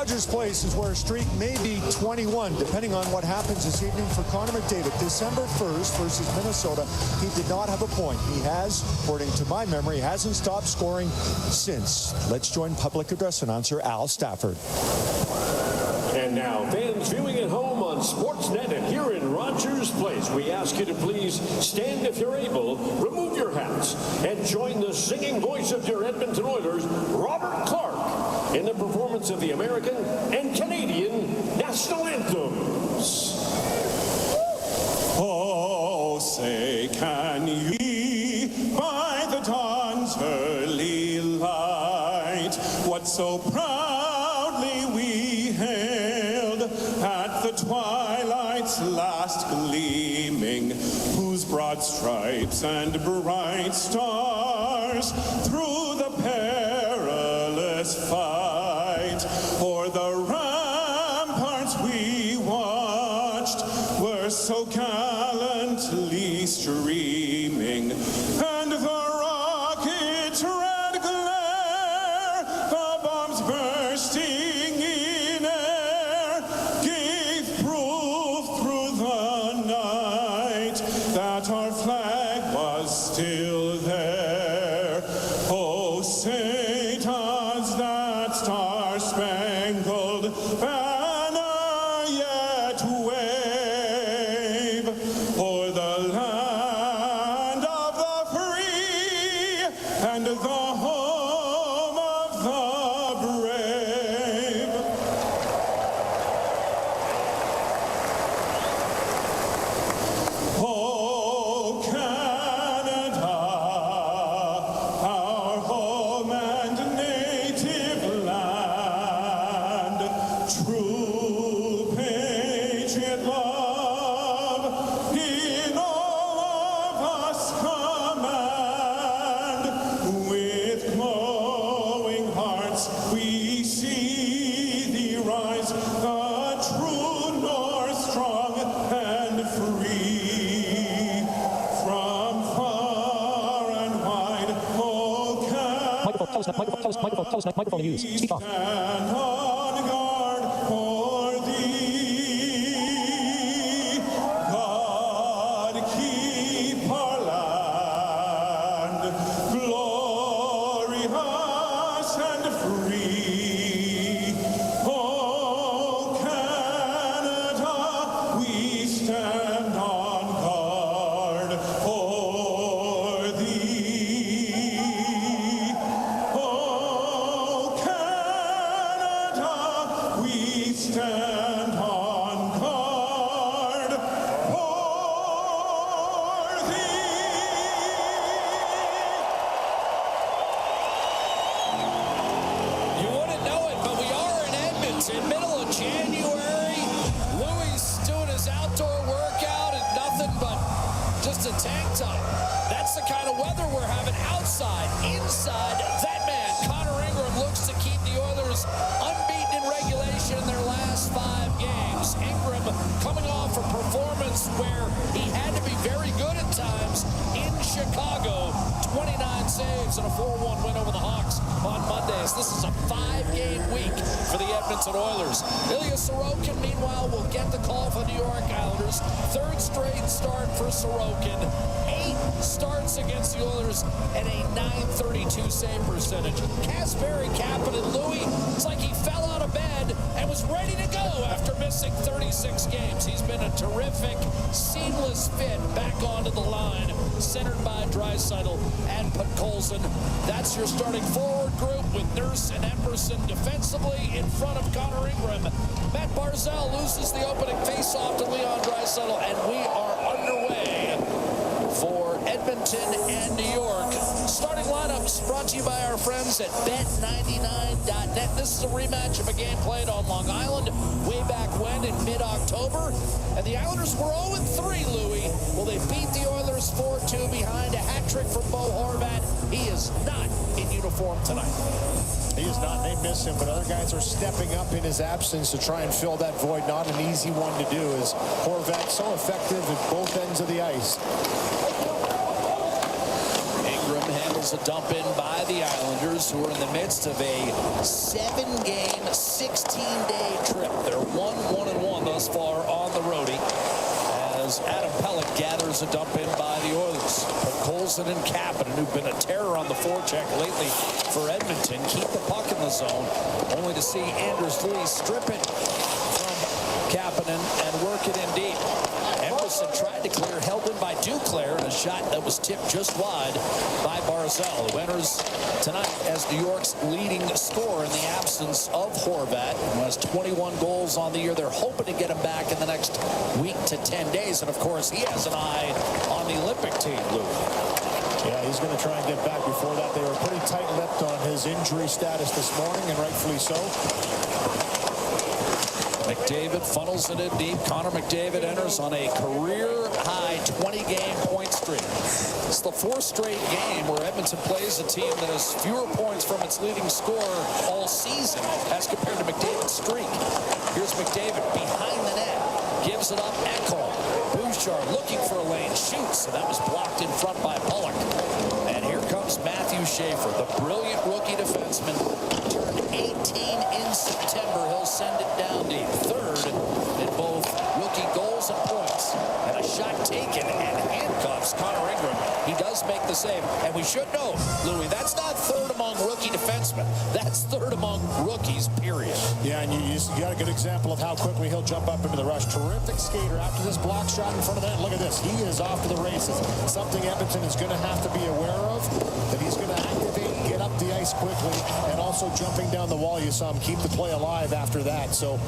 Rogers Place is where a streak may be 21, depending on what happens this evening for Connor McDavid. December 1st versus Minnesota, he did not have a point. He has, according to my memory, hasn't stopped scoring since. Let's join public address announcer Al Stafford. And now, fans viewing at home on Sportsnet and here in Rogers Place, we ask you to please stand if you're able, remove your hats, and join the singing voice of your Edmonton Oilers, Robert Clark, in the performance of the American and Canadian national anthems. Oh, say, can you, by the dawn's early light, what so proudly we hailed at the twilight's last gleaming, whose broad stripes and bright stars through the perilous fight o'er the ramparts we watched were so gallantly streaming, and the rocket's red glare, the bombs bursting in air, gave proof through the night that our flag was still there. Oh, say does that star-spangled banner yet wave o'er the land of the free and the home of the brave. Oh, Canada, our home and native land, true patriot love in all of us command. With glowing hearts we see thee rise, the true North, strong and free. From far and wide, oh, Microphone use. Speak off. stand on guard for thee. God keep our land glorious and free. Oh, Canada, we stand on guard for thee. Oh, Canada, we stand on guard for thee. You wouldn't know it, but we are in Edmonton, middle of January. Louis doing his outdoor workout and nothing but just a tank top. That's the kind of weather we're having outside. Inside, that man, Connor Ingram, looks to keep the Oilers unbeaten in regulation in their last 5 games. Ingram coming off a performance where he had to be very good at times in Chicago. 29 saves and a 4-1 win over the Hawks on Mondays. This is a 5-game week for the Edmonton Oilers. Ilya Sorokin, meanwhile, will get the call for the New York Islanders. 3rd straight start for Sorokin. 8 starts against the Oilers and a .932 save percentage. Kasperi Kapanen, Louis, it's like he fell out of bed and was ready to go after missing 36 games. He's been a terrific, seamless fit back onto the line, centered by Draisaitl and Podkolzin. That's your starting forward group with Nurse and Emerson defensively in front of Connor Ingram. Matt Barzal loses the opening faceoff to Leon Draisaitl, and we are underway for Edmonton and New York. Starting lineups brought to you by our friends at Bet99.net. This is a rematch of a game played on Long Island way back when in mid-October. And the Islanders were 0-3, Louis. Well, they beat the Oilers 4-2 behind a hat trick from Bo Horvat. He is not in uniform tonight. He is not. They miss him, but other guys are stepping up in his absence to try and fill that void. Not an easy one to do, as Horvat so effective at both ends of the ice. Ingram handles Capitals a dump in by the Islanders, who are in the midst of a 7-game, 16-day trip. They're 1-1-1 thus far on the roadie, as Adam Pelech gathers a dump in by the Oilers. But Colson and Kapanen, who've been a terror on the forecheck lately for Edmonton, keep the puck in the zone, only to see Anders Lee strip it from Kapanen and work it in deep. Emerson tried to clear, held in by Duclair, and a shot that was tipped just wide by Barzal, who enters tonight as New York's leading scorer in the absence of Horvat, who has 21 goals on the year. They're hoping to get him back in the next week to 10 days, and of course he has an eye on the Olympic team, Lou. Yeah, he's going to try and get back. Before that, they were pretty tight-lipped on his injury status this morning, and rightfully so. McDavid funnels it in deep. Connor McDavid enters on a career-high 20-game point streak. It's the 4th straight game where Edmonton plays a team that has fewer points from its leading scorer all season as compared to McDavid's streak. Here's McDavid behind the net. Gives it up. Ekholm. Bouchard looking for a lane. Shoots. And that was blocked in front by Pollock. And here comes Matthew Schaefer, the brilliant rookie defenseman. Turned 18 in September. He'll send it down deep. 3rd in both rookie goals and points. And a shot taken and handcuffs Connor Ingram. He does make the save. And we should know, Louis, that's not 3rd among rookie defensemen. That's 3rd among rookies, period. Yeah, and you got a good example of how quickly he'll jump up into the rush. Terrific skater after this block shot in front of that. Look at this. He is off to the races. Something Edmonton is going to have to be aware of, that he's going to activate, get up the ice quickly, and also jumping down the wall. You saw him keep the play alive after that. So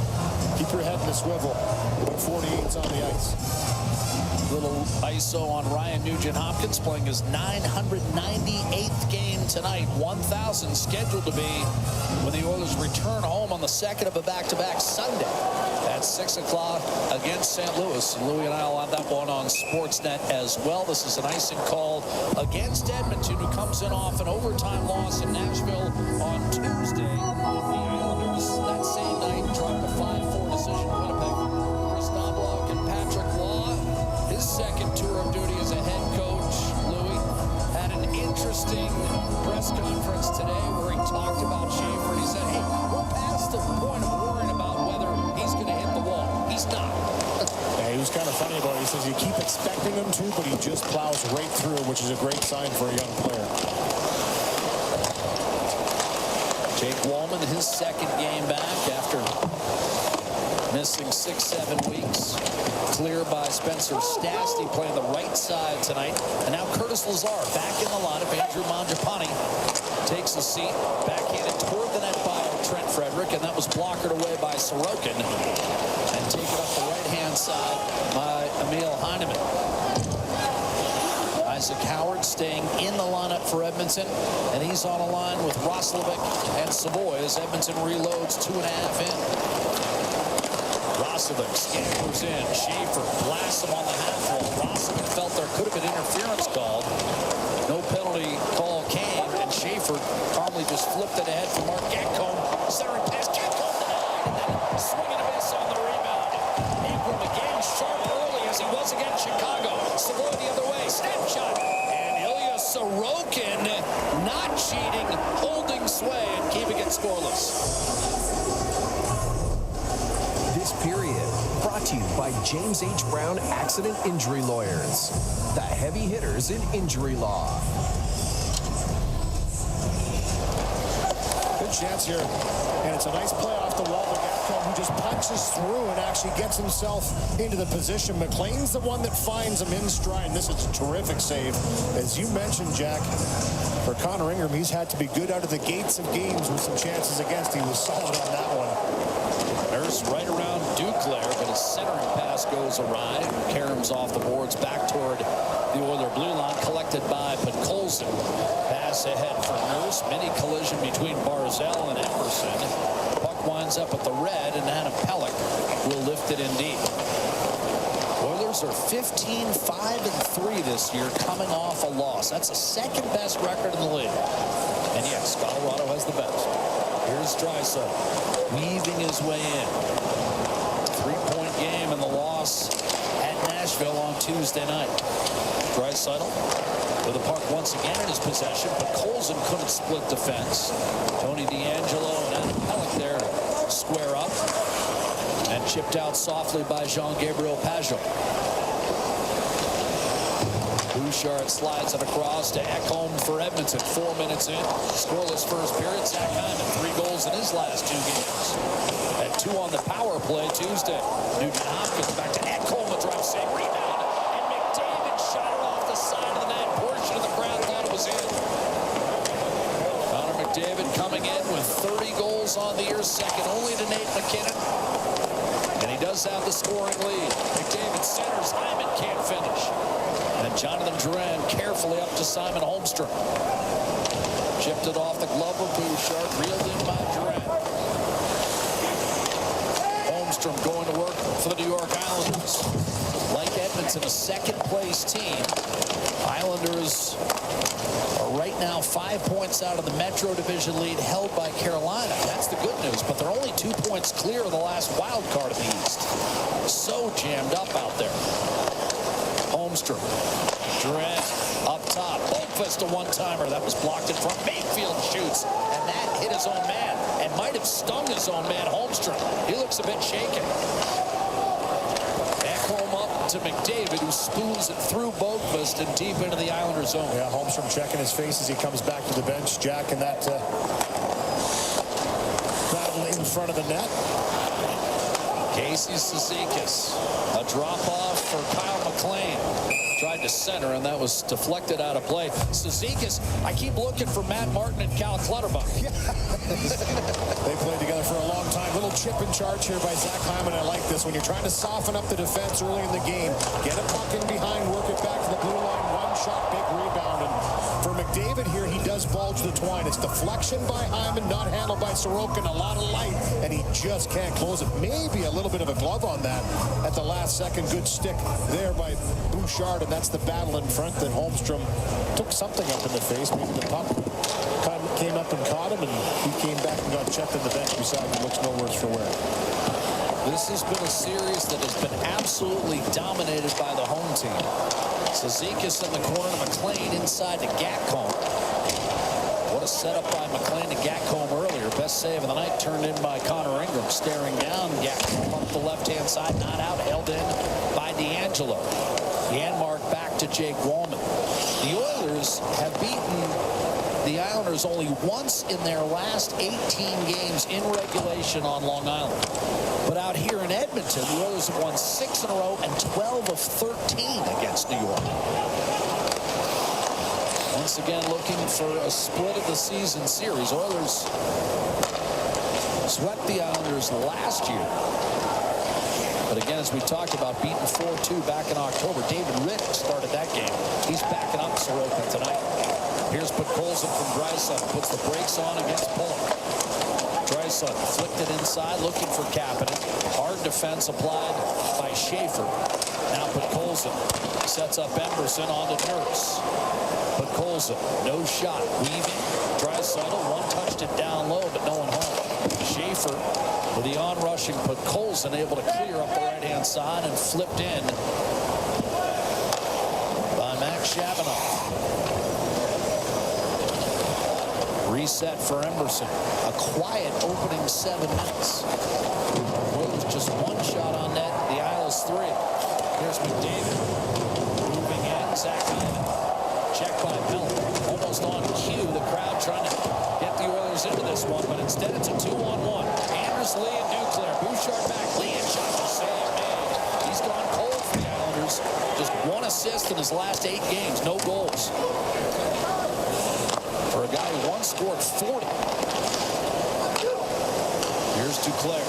keep your head in the swivel when 48's on the ice. Little ISO on Ryan Nugent-Hopkins, playing his 998th game tonight. 1,000 scheduled to be when the Oilers return home on the 2nd of a back-to-back Sunday at 6 o'clock against St. Louis. Louis and I will have that one on Sportsnet as well. This is an icing call against Edmonton, who comes in off an overtime loss in Nashville on Tuesday. The Islanders that same night dropped a 5-4 decision to Winnipeg. Chris Knobloch and Patrick Law, his second tour of duty as a head coach, Louis, had an interesting press conference today where he talked about Schaefer, and he said, hey, we're past the point of worrying about whether he's going to hit the wall. He's not. Yeah, he was kind of funny about it. He says you keep expecting him to, but he just plows right through, which is a great sign for a young player. Jake Wallman, his second game back after missing 6-7 weeks. Clear by Spencer Stastny, playing the right side tonight. And now Curtis Lazar back in the lineup. Andrew Mangiapane takes a seat, backhanded toward the net by Trent Frederick, and that was blockered away by Sorokin. And taken up the right-hand side by Emil Heineman. Isaac Howard staying in the lineup for Edmonton, and he's on a line with Roslovic and Savoy as Edmonton reloads 2.5 in. Roslovic scampers in. Schaefer blasts him on the half wall. Roslovic felt there could have been interference called. No penalty call came, and Schaefer calmly just flipped it ahead for Mark Ekholm. Centering pass, Ekholm denied, and then swing and a miss on the rebound. Ingram again sharp early as he was against Chicago. Savoy the other way, snapshot, and Ilya Sorokin not cheating, holding sway and keeping it scoreless. This period brought to you by James H. Brown Accident Injury Lawyers, the heavy hitters in injury law. Good chance here, and it's a nice play off the wall. Who just punches through and actually gets himself into the position. McLean's the one that finds him in stride. This is a terrific save. As you mentioned, Jack, for Connor Ingram, he's had to be good out of the gates of games with some chances against. He was solid on that one. Nurse right around Duclair, but his centering pass goes awry. Karam's off the boards back toward the Oiler blue line, collected by Podkolzin. Pass ahead for Nurse. Mini collision between Barzal and Emerson. Puck winds up at the red, and Adam Pelech will lift it in deep. Oilers are 15-5-3 this year, coming off a loss. That's the second best record in the league. And yes, Colorado has the best. Here's Draisaitl weaving his way in. 3-point game in the loss at Nashville on Tuesday night. Draisaitl With the puck once again in his possession, but Colson couldn't split defense. Tony DeAngelo and Adam Pelech there to square up. And chipped out softly by Jean-Gabriel Pajot. Bouchard slides it across to Ekholm for Edmonton. 4 minutes in. Scoreless first period. Zach Hyman, 3 goals in his last 2 games. At 2 on the power play Tuesday. Nugent-Hopkins back to Ekholm. A drive save rebound. And McDavid shot it off the side of the net. Portion of the crowd thought it was in. Connor McDavid coming in with 30 goals on the year. Second only to Nate McKinnon. And he does have the scoring lead. McDavid centers. Hyman can't finish. And Jonathan Drouin carefully up to Simon Holmstrom. Chipped it off the glove of Bouchard. Reeled in by Drouin. Holmstrom going to work for the New York Islanders. Like Edmonton, a second-place team. Islanders are right now 5 points out of the Metro Division lead held by Carolina. That's the good news, but they're only 2 points clear of the last wild card in the East. So jammed up out there. Holmstrom. Drouin up top. Boldfist a one-timer. That was blocked in front. Mayfield shoots. And that hit his own man. And might have stung his own man, Holmstrom. He looks a bit shaken. Ekholm up to McDavid, who spoons it through Boldfist and deep into the Islanders' zone. Yeah, Holmstrom checking his face as he comes back to the bench. Jack in that battle in front of the net. Casey Cizikas. A drop-off for Kyle McLean. Tried to center, and that was deflected out of play. Cizikas, I keep looking for Matt Martin and Cal Clutterbuck. Yeah. They played together for a long time. Little chip in charge here by Zach Hyman. I like this. When you're trying to soften up the defense early in the game, get a puck in behind, work it back to the blue line, one shot, big rebound. And for McDavid here, he does bulge the twine. It's deflection by Hyman, not handled by Sorokin. A lot of light, and he just can't close it. Maybe a little bit of a glove on that at the last second. Good stick there by Bouchard, and that's the battle in front. Then Holmstrom took something up in the face. Maybe the puck came up and caught him, and he came back and got checked on the bench beside him. Looks no worse for wear. This has been a series that has been absolutely dominated by the home team. Cizikas in the corner to McLean inside to Gatcomb. What a setup by McLean to Gatcomb earlier. Best save of the night turned in by Connor Ingram. Staring down Gatcomb up the left-hand side. Not out. Held in by DeAngelo. Janmark back to Jake Wallman. The Oilers have beaten the Islanders only once in their last 18 games in regulation on Long Island. But out here in Edmonton, the Oilers have won 6 in a row and 12 of 13 against New York. Once again, looking for a split of the season series. Oilers swept the Islanders last year. But again, as we talked about, beaten 4-2 back in October. David Riddick started that game. He's backing up Sorokin tonight. Here's Podkolzin from Draisaitl. Puts the brakes on against Pullman. Draisaitl flicked it inside, looking for Kapanen. Hard defense applied by Schaefer. Now Podkolzin sets up Emberson on to Nurse. Podkolzin, no shot, weaving. Draisaitl, one touched it down low, but no one home. Schaefer with the on-rushing Podkolzin, able to clear up the right-hand side and flipped in by Max Shabanoff. Reset for Emberson. A quiet opening 7 minutes. Williams just one shot on net. The Isles 3. Here's McDavid. Moving in. Zach Hyman. Check by Pelech. Almost on cue. The crowd trying to get the Oilers into this one, but instead it's a 2-on-1. Anders, Lee, and Duclair. Bouchard back. Lee and shot to save man. He's gone cold for the Islanders. Just 1 assist in his last 8 games. No goals. For a guy who once scored 40. Here's Duclair.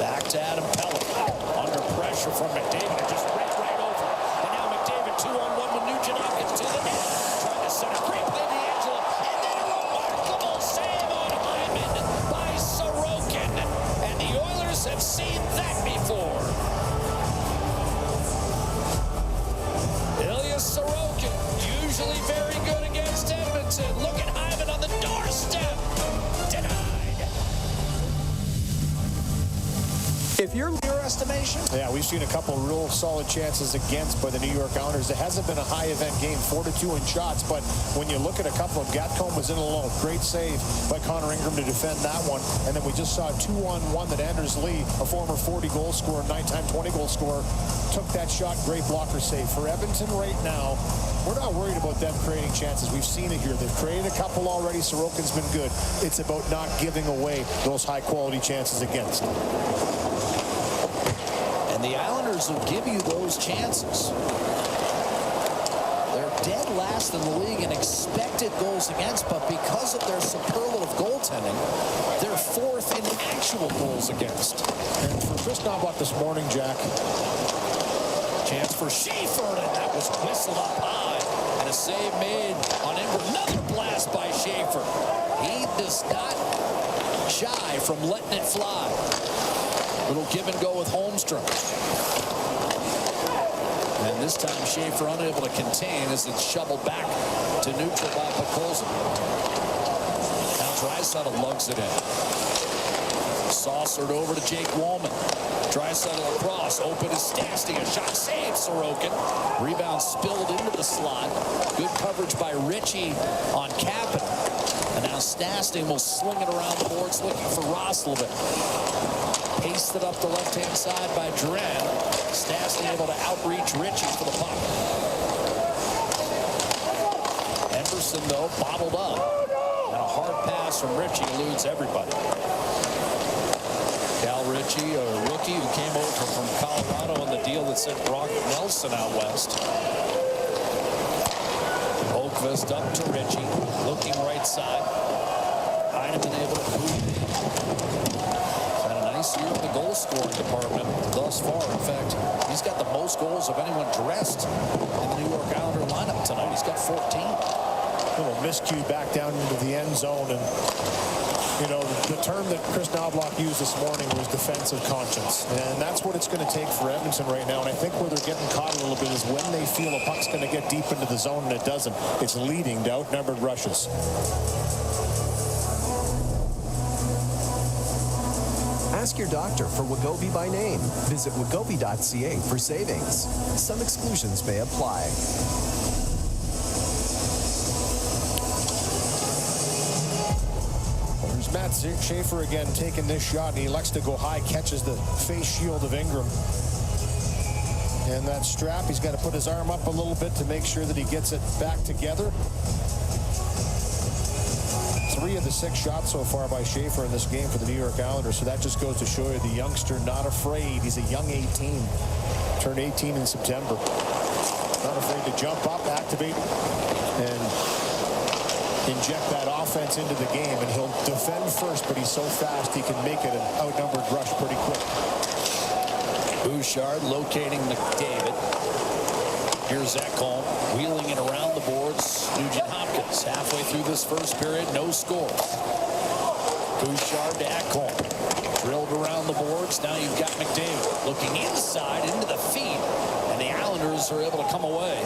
Back to Adam Pelech. Under pressure from McDavid. It just ran right over. And now McDavid 2-on-1 with Nugent-Hopkins to the net. Trying to center. Great play to Angela. And then a remarkable save on Hyman by Sorokin. And the Oilers have seen that before. Ilya Sorokin, usually very good against Edmonton. Look at Hyman on the doorstep. Denied. if you're your estimation? Yeah, we've seen a couple real solid chances against by the New York Islanders. It hasn't been a high-event game, 4-2 in shots, but when you look at a couple of Gatcomb was in alone. Great save by Connor Ingram to defend that one. And then we just saw a 2-on-1 that Anders Lee, a former 40-goal scorer, 9-time 20-goal scorer, took that shot. Great blocker save. For Edmonton right now, we're not worried about them creating chances. We've seen it here. They've created a couple already. Sorokin's been good. It's about not giving away those high-quality chances against. And the Islanders will give you those chances. They're dead last in the league in expected goals against, but because of their superlative goaltending, they're fourth in actual goals against. And for Chris Knobloch this morning, Jack, chance for Schaefer, and that was whistled up high. And a save made on Ingram. Another blast by Schaefer. He does not shy from letting it fly. Little give and go with Holmstrom. And this time Schaefer unable to contain as it's shoveled back to neutral by Podkolzin. Now Draisaitl lugs it in. Saucered over to Jake Wallman. Draisaitl across. Open is Stastny. A shot saved Sorokin. Rebound spilled into the slot. Good coverage by Ritchie on Kapanen. And now Stastny will sling it around the boards looking for Roslovic. Pasted up the left-hand side by Duran. Stastny able to outreach Ritchie for the puck. Emberson, though, bottled up. And a hard pass from Ritchie eludes everybody. Cal Ritchie, a rookie who came over from Colorado on the deal that sent Brock Nelson out west. Oakvist up to Ritchie, looking right side. Heineman able to move in. Had a nice year in the goal scoring department thus far. In fact, he's got the most goals of anyone dressed in the New York Islander lineup tonight. He's got 14. A little miscue back down into the end zone, and you know, the term that Chris Knobloch used this morning was defensive conscience. And that's what it's going to take for Edmonton right now. And I think where they're getting caught a little bit is when they feel a puck's going to get deep into the zone and it doesn't. It's leading to outnumbered rushes. Ask your doctor for Wegovy by name. Visit wegovy.ca for savings. Some exclusions may apply. Matt Schaefer again taking this shot, and he elects to go high, catches the face shield of Ingram. And that strap, he's got to put his arm up a little bit to make sure that he gets it back together. 3 of the 6 shots so far by Schaefer in this game for the New York Islanders. So that just goes to show you the youngster not afraid. He's a young 18. Turned 18 in September. Not afraid to jump up, activate, and inject that offense into the game. And he'll defend first, but he's so fast he can make it an outnumbered rush pretty quick. Bouchard locating McDavid. Here's Ekholm wheeling it around the boards. Nugent Hopkins halfway through this first period, no score. Bouchard to Ekholm. Drilled around the boards. Now you've got McDavid looking inside into the feet. And the Islanders are able to come away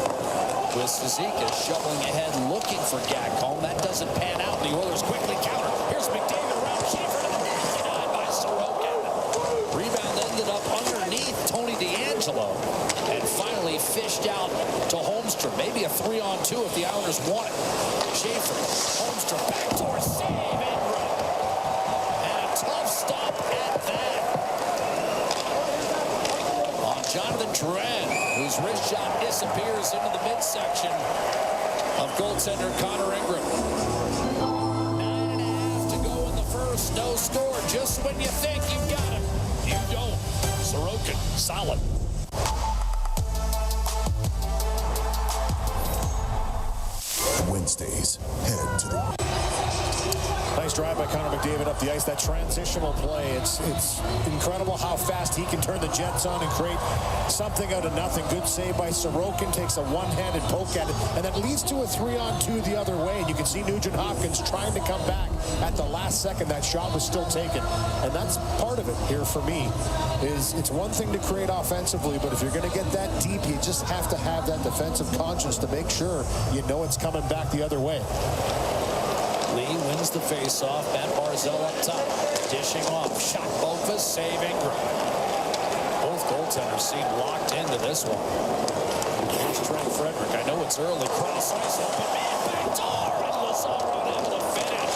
with Sazika shoveling ahead looking for Gatcomb. That doesn't pan out. The Oilers quickly counter. Here's McDavid around Schaefer to the net. Denied by Sorokin. Rebound ended up underneath Tony DeAngelo and finally fished out to Holmstrom. Maybe a 3-on-2 if the Islanders want it. Schaefer, Holmstrom, backdoor save, Ingram. And a tough stop at that. On Jonathan Duran, whose wrist shot disappears into the midsection of goaltender Connor Ingram. 9.5 to go in the first. No score. Just when you think you've got it, you don't. Sorokin, solid. Wednesdays, head to the... Nice drive by Connor McDavid up the ice. That transitional play, it's incredible how fast he can turn the Jets on and create something out of nothing. Good save by Sorokin, takes a one-handed poke at it, and that leads to a 3-on-2 the other way. And you can see Nugent Hopkins trying to come back at the last second. That shot was still taken, and that's part of it here for me. Is it's one thing to create offensively, but if you're going to get that deep, you just have to have that defensive conscience to make sure you know it's coming back the other way. Lee wins the faceoff. Matt Barzal up top. Dishing off. Shot Boqvist. Save Ingram. Goaltender seemed locked into this one. Here's Trent Frederick. I know it's early. Cross ice, open man, back door, and Lazar unable to finish.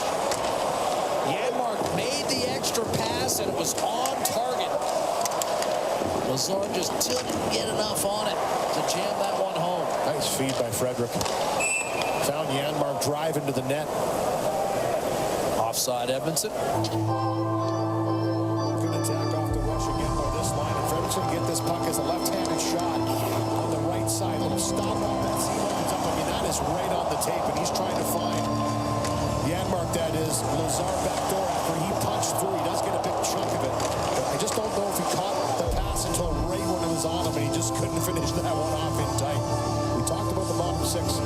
Janmark made the extra pass, and it was on target. Lazar just didn't get enough on it to jam that one home. Nice feed by Frederick. Found Janmark drive into the net. Offside Edmonton. Good attack off the rush again by this line. And Frederick's going to get this puck as a left-handed shot on the right side. Little stop up that seam opens up. I mean, that is right on the tape, and he's trying to find Janmark, that is, Lazar backdoor after he punched through. He does get a big chunk of it. But I just don't know if he caught the pass until right when it was on him, and he just couldn't finish that one off in tight. We talked about the bottom six,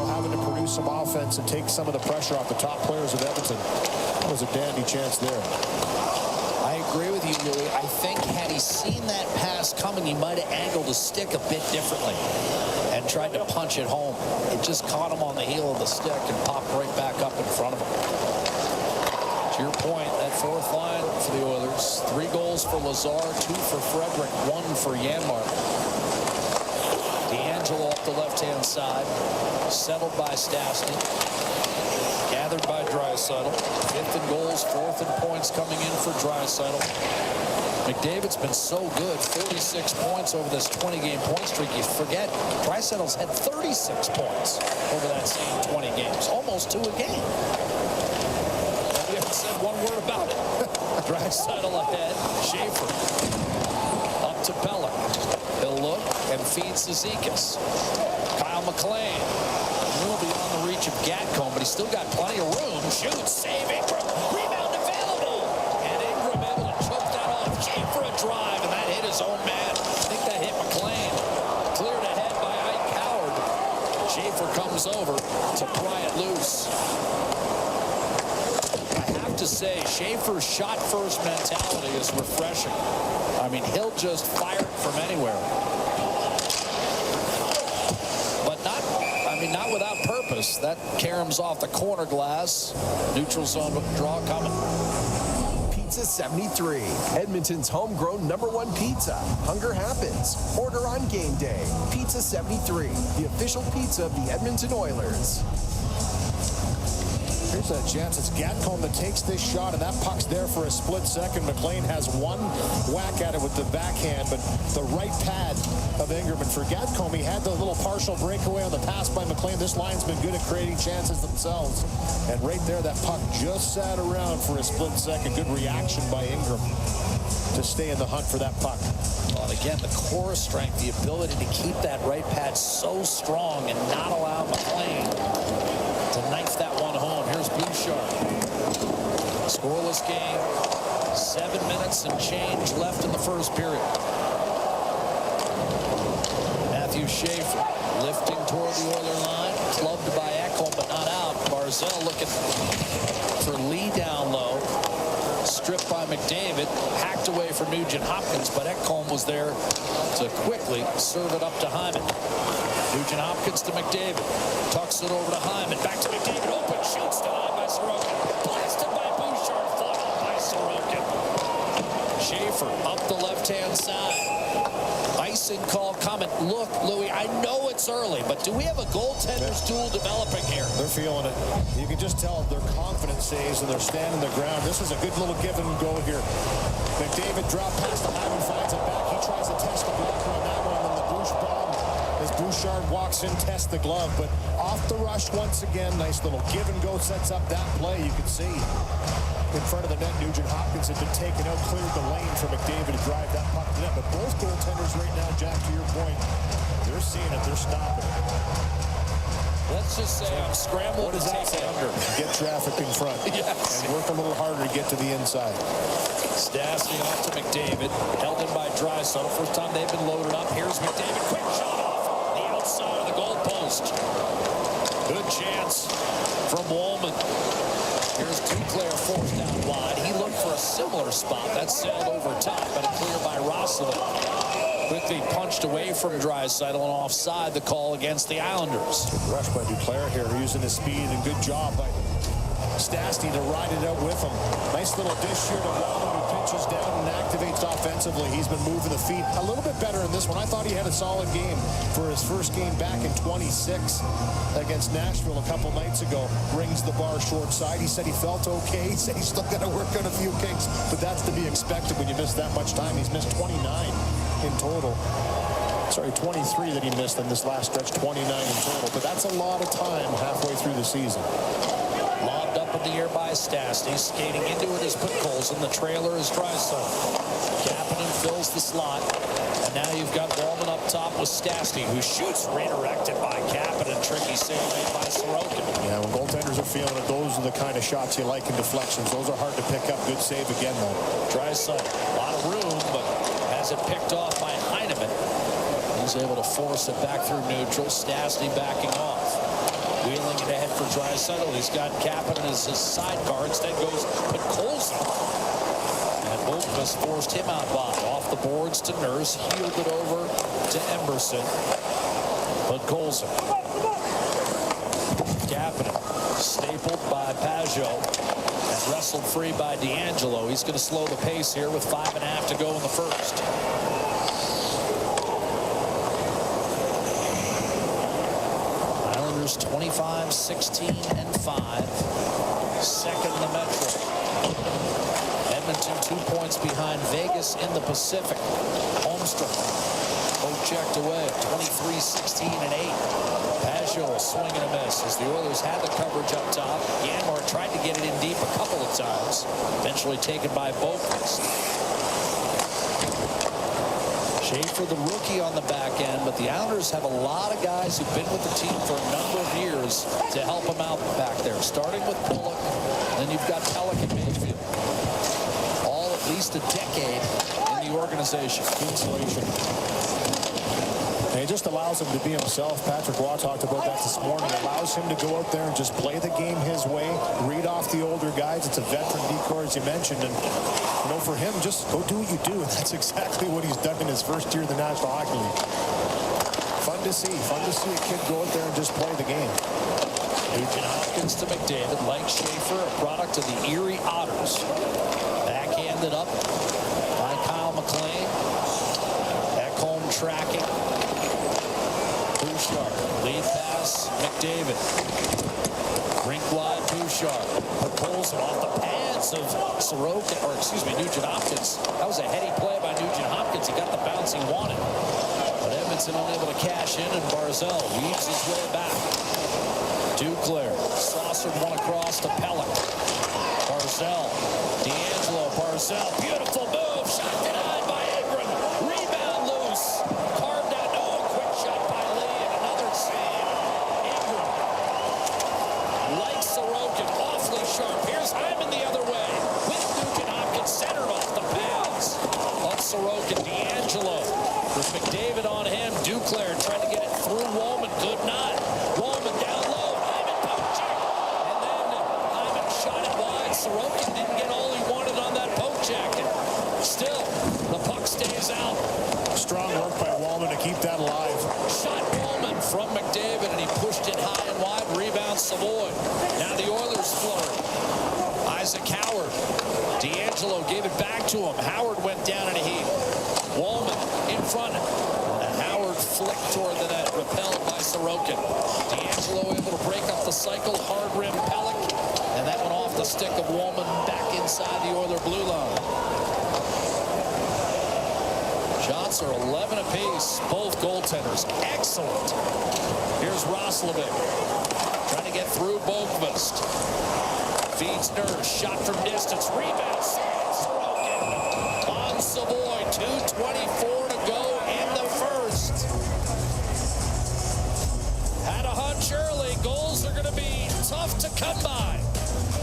having to produce some offense and take some of the pressure off the top players of Edmonton. That was a dandy chance there. I agree with you, Louis. I think had he seen that pass coming, he might have angled his stick a bit differently and tried to punch it home. It just caught him on the heel of the stick and popped right back up in front of him. To your point, that fourth line for the Oilers, 3 goals for Lazar, 2 for Frederick, 1 for Janmark. D'Angelo up the left-hand side, settled by Stastny, gathered by Draisaitl. 5th in goals, 4th in points coming in for Draisaitl. McDavid's been so good, 46 points over this 20-game point streak. You forget, Draisaitl's had 36 points over that same 20 games, almost 2 a game. And we haven't said one word about it. Draisaitl ahead, Schaefer up to Pellick. He'll look and feeds Zizekas. Kyle McLean. A little beyond the reach of Gatcomb, but he's still got plenty of room. Shoots, save Ingram. Rebound available. And Ingram able to choke that off. Came for a drive, and that hit his own man. I think that hit McLean. Cleared ahead by Ike Howard. Schaefer comes over to pry it loose. I have to say, Schaefer's shot-first mentality is refreshing. I mean, he'll just fire it from anywhere. But not without purpose. That caroms off the corner glass. Neutral zone draw coming. Pizza 73, Edmonton's homegrown #1 pizza. Hunger happens. Order on game day. Pizza 73, the official pizza of the Edmonton Oilers. Here's a chance. It's Gatcomb that takes this shot, and that puck's there for a split second. McLean has one whack at it with the backhand, but the right pad of Ingram. And for Gatcomb, he had the little partial breakaway on the pass by McLean. This line's been good at creating chances themselves. And right there, that puck just sat around for a split second. Good reaction by Ingram to stay in the hunt for that puck. Well, again, the core strength, the ability to keep that right pad so strong and not allow McLean to knife that one home. Here's Bouchard. Scoreless game. 7 minutes and change left in the first period. Matthew Schaefer lifting toward the Oiler line. Clubbed by Ekholm, but not out. Barzal looking for Lee down low. Stripped by McDavid. Hacked away from Nugent-Hopkins, but Ekholm was there to quickly serve it up to Hyman. Nugent-Hopkins to McDavid. Tucks it over to Hyman. Back to McDavid. Open. Shoots denied by Sorokin. Blasted by Bouchard. Fought off by Sorokin. Schaefer up the left-hand side. Icing call coming. Look, Louis, I know it's early, but do we have a goaltender's duel developing here? They're feeling it. You can just tell their confidence saves and they're standing their ground. This is a good little give and go here. McDavid dropped past the Hyman, finds it back. He tries to test the blocker on that one, and the Bouch bomb as Bouchard walks in, tests the glove, but off the rush once again. Nice little give and go sets up that play. You can see in front of the net, Nugent-Hopkins had been taken out, cleared the lane for McDavid to drive that puck to net. But both goaltenders right now, Jack, to your point, they're seeing it, they're stopping it. Let's just say I'm scrambling to take it under. Get traffic in front. Yes. And work a little harder to get to the inside. Stastny off to McDavid. Held in by Draisaitl. First time they've been loaded up. Here's McDavid. Quick shot off the outside of the goal post. Good chance from Woolman. Here's Duclair forced out wide. He looked for a similar spot. That sailed over top, but a clear by Roslovic. Quickly punched away from Draisaitl and offside. The call against the Islanders. Good rush by Duclair here, using his speed, and good job by Stastny to ride it out with him. Nice little dish here to Wallen, who pinches down and activates offensively. He's been moving the feet a little bit better in this one. I thought he had a solid game for his first game back in 26 against Nashville a couple nights ago. Rings the bar short side. He said he felt okay. He said he's still going to work on a few kinks, but that's to be expected when you miss that much time. He's missed 29 in total. Sorry, 23 that he missed in this last stretch, 29 in total. But that's a lot of time halfway through the season. Lobbed up in the air by Stastny. Skating into it is Podkolzin. The trailer is Draisaitl. Kapanen fills the slot. And now you've got Walman up top with Stastny, who shoots, redirected by Kapanen. Tricky save made by Sorokin. Yeah, when goaltenders are feeling it, those are the kind of shots you like in deflections. Those are hard to pick up. Good save again, though. Draisaitl, a lot of room, but has it picked off by Heineman. He's able to force it back through neutral. Stastny backing off. Wheeling it ahead for Draisaitl. He's got Kapanen as his sidecar. Instead goes Podkolzin. And Boqvist forced him out wide. Off the boards to Nurse. Heeled it over to Emberson. Podkolzin. Kapanen stapled by Pajot. And wrestled free by DeAngelo. He's going to slow the pace here with 5.5 to go in the first. Islanders 25, 16, and 5. Second in the Metro. Edmonton 2 points behind Vegas in the Pacific. Holmstrom checked away. 23, 16, and 8. Pajot swing and a miss as the Oilers had the coverage up top. Janmark tried to get it in deep a couple of times. Eventually taken by Boqvist. Schaefer, the rookie, on the back end, but the Islanders have a lot of guys who've been with the team for a number of years to help them out back there. Starting with Bullock, then you've got Pellick and Mayfield. All at least a decade in the organization. Insulation. And it just allows him to be himself. Patrick Waugh talked about that this morning. It allows him to go out there and just play the game his way, read off the older guys. It's a veteran decor, as you mentioned. And, you know, for him, just go do what you do. And that's exactly what he's done in his first year in the National Hockey League. Fun to see. Fun to see a kid go out there and just play the game. Nugent Hopkins to McDavid. Like Schaefer, a product of the Erie Otters. Backhanded up by Kyle McLean. Ekholm tracking. Bouchard. Lead pass. McDavid. Rink wide. Bouchard. Podkolzin off the pads of Sorokin, or excuse me, Nugent Hopkins. That was a heady play by Nugent Hopkins. He got the bounce he wanted. But Edmonton unable to cash in, and Barzal weaves his way back. Duclair saucered one across to Pellick. Barzal. DeAngelo. Barzal. Beautiful move. Shot denied by Ingram. Rebound loose. Carved out. No, quick shot by Lee, and another save. Ingram. Like Sorokin. Awfully sharp. Here's Hyman the other way. With Nugent Hopkins centered off the pads of Sorokin. DeAngelo. With McDavid on him. Duclair tried to get it through Walman. Could not. Walman down low. Hyman poke check. And then Hyman shot it wide. Sorokin didn't get all he wanted on that poke check. And still, the puck stays out. Strong work by Walman to keep that alive. Shot Walman from McDavid, and he pushed it high and wide. Rebound Savoy. Now the Oilers flurry. Isaac Howard. DeAngelo gave it back to him. Howard went down in a heap. Walman in front. And Howard flicked toward the net, repelled by Sorokin. DeAngelo able to break up the cycle. Hard rim Pellick. And that went off the stick of Walman back inside the Oiler blue line. Shots are 11 apiece. Both goaltenders. Excellent. Here's Roslovic. Trying to get through Boqvist. Feeds Nurse. Shot from distance. Rebound. Sorokin on Savoy. 2:24 to go in the first. Had a hunch early. Goals are going to be tough to come by.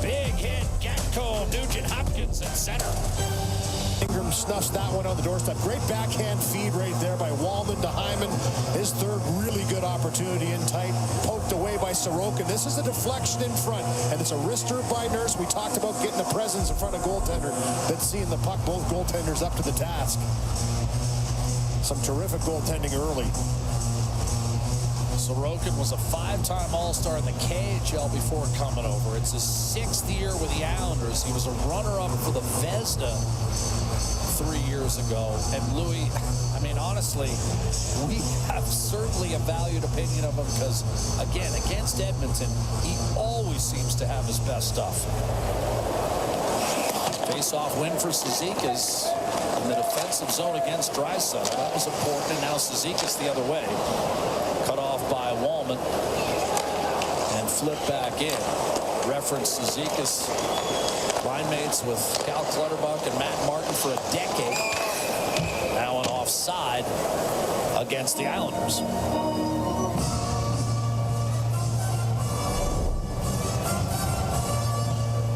Big hit. Gatcomb. Nugent Hopkins at center. Ingram snuffs that one on the doorstep. Great backhand feed right there by Walman to Hyman. His third really good opportunity in tight. Poked away by Sorokin. This is a deflection in front, and it's a wrister by Nurse. We talked about getting a presence in front of goaltender. That's seeing the puck, both goaltenders up to the task. Some terrific goaltending early. Sorokin was a 5-time All-Star in the KHL before coming over. It's his 6th year with the Islanders. He was a runner-up for the Vezina 3 years ago. And Louis, I mean, honestly, we have certainly a valued opinion of him because, again, against Edmonton, he always seems to have his best stuff. Face-off win for Cizikas in the defensive zone against Draisaitl. That was important, and now Cizikas the other way. Cut off by Wallman and flip back in. Reference Cizikas, line mates with Cal Clutterbuck and Matt Martin for a decade. Now an offside against the Islanders.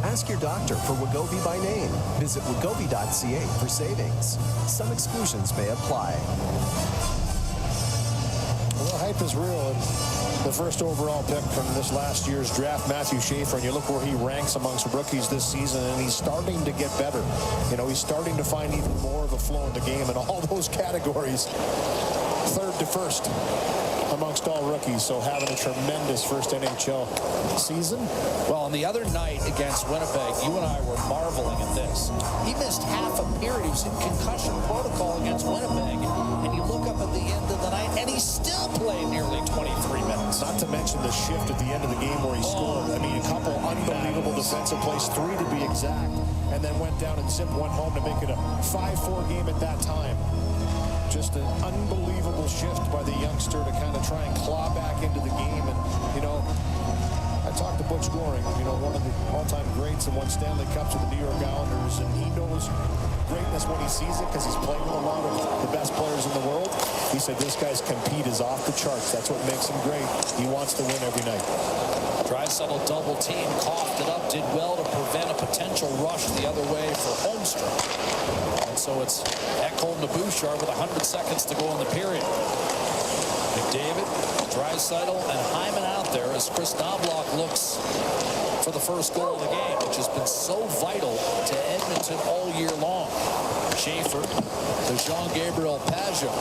Ask your doctor for Wegovy by name. Visit wegovy.ca for savings. Some exclusions may apply. Well, the hype is real. And the first overall pick from this last year's draft, Matthew Schaefer, and you look where he ranks amongst rookies this season, and he's starting to get better. You know, he's starting to find even more of a flow in the game in all those categories. Third to first amongst all rookies, so having a tremendous first NHL season. Well, on the other night against Winnipeg, you and I were marveling at this. He missed half a period. He was in concussion protocol against Winnipeg, and you look up at the end of the night, and he still played nearly 23 minutes. Not to mention the shift at the end of the game where he scored. I mean, a couple unbelievable defensive plays, 3 to be exact, and then went down and zipped one home to make it a 5-4 game at that time. Just an unbelievable shift by the youngster to kind of try and claw back into the game. And, you know, I talked to Butch Goring, you know, one of the all-time greats and won Stanley Cups with the New York Islanders, and he knows greatness when he sees it because he's played with a lot of the best players in the world. He said this guy's compete is off the charts. That's what makes him great. He wants to win every night. Draisaitl double team, coughed it up, did well to prevent a potential rush the other way for Holmstrom. And so it's Ekholm to Bouchard with 100 seconds to go in the period. McDavid, Draisaitl, and Hyman out there as Chris Knobloch looks for the first goal of the game, which has been so vital to Edmonton all year long. Schaefer to Jean-Gabriel Pageau.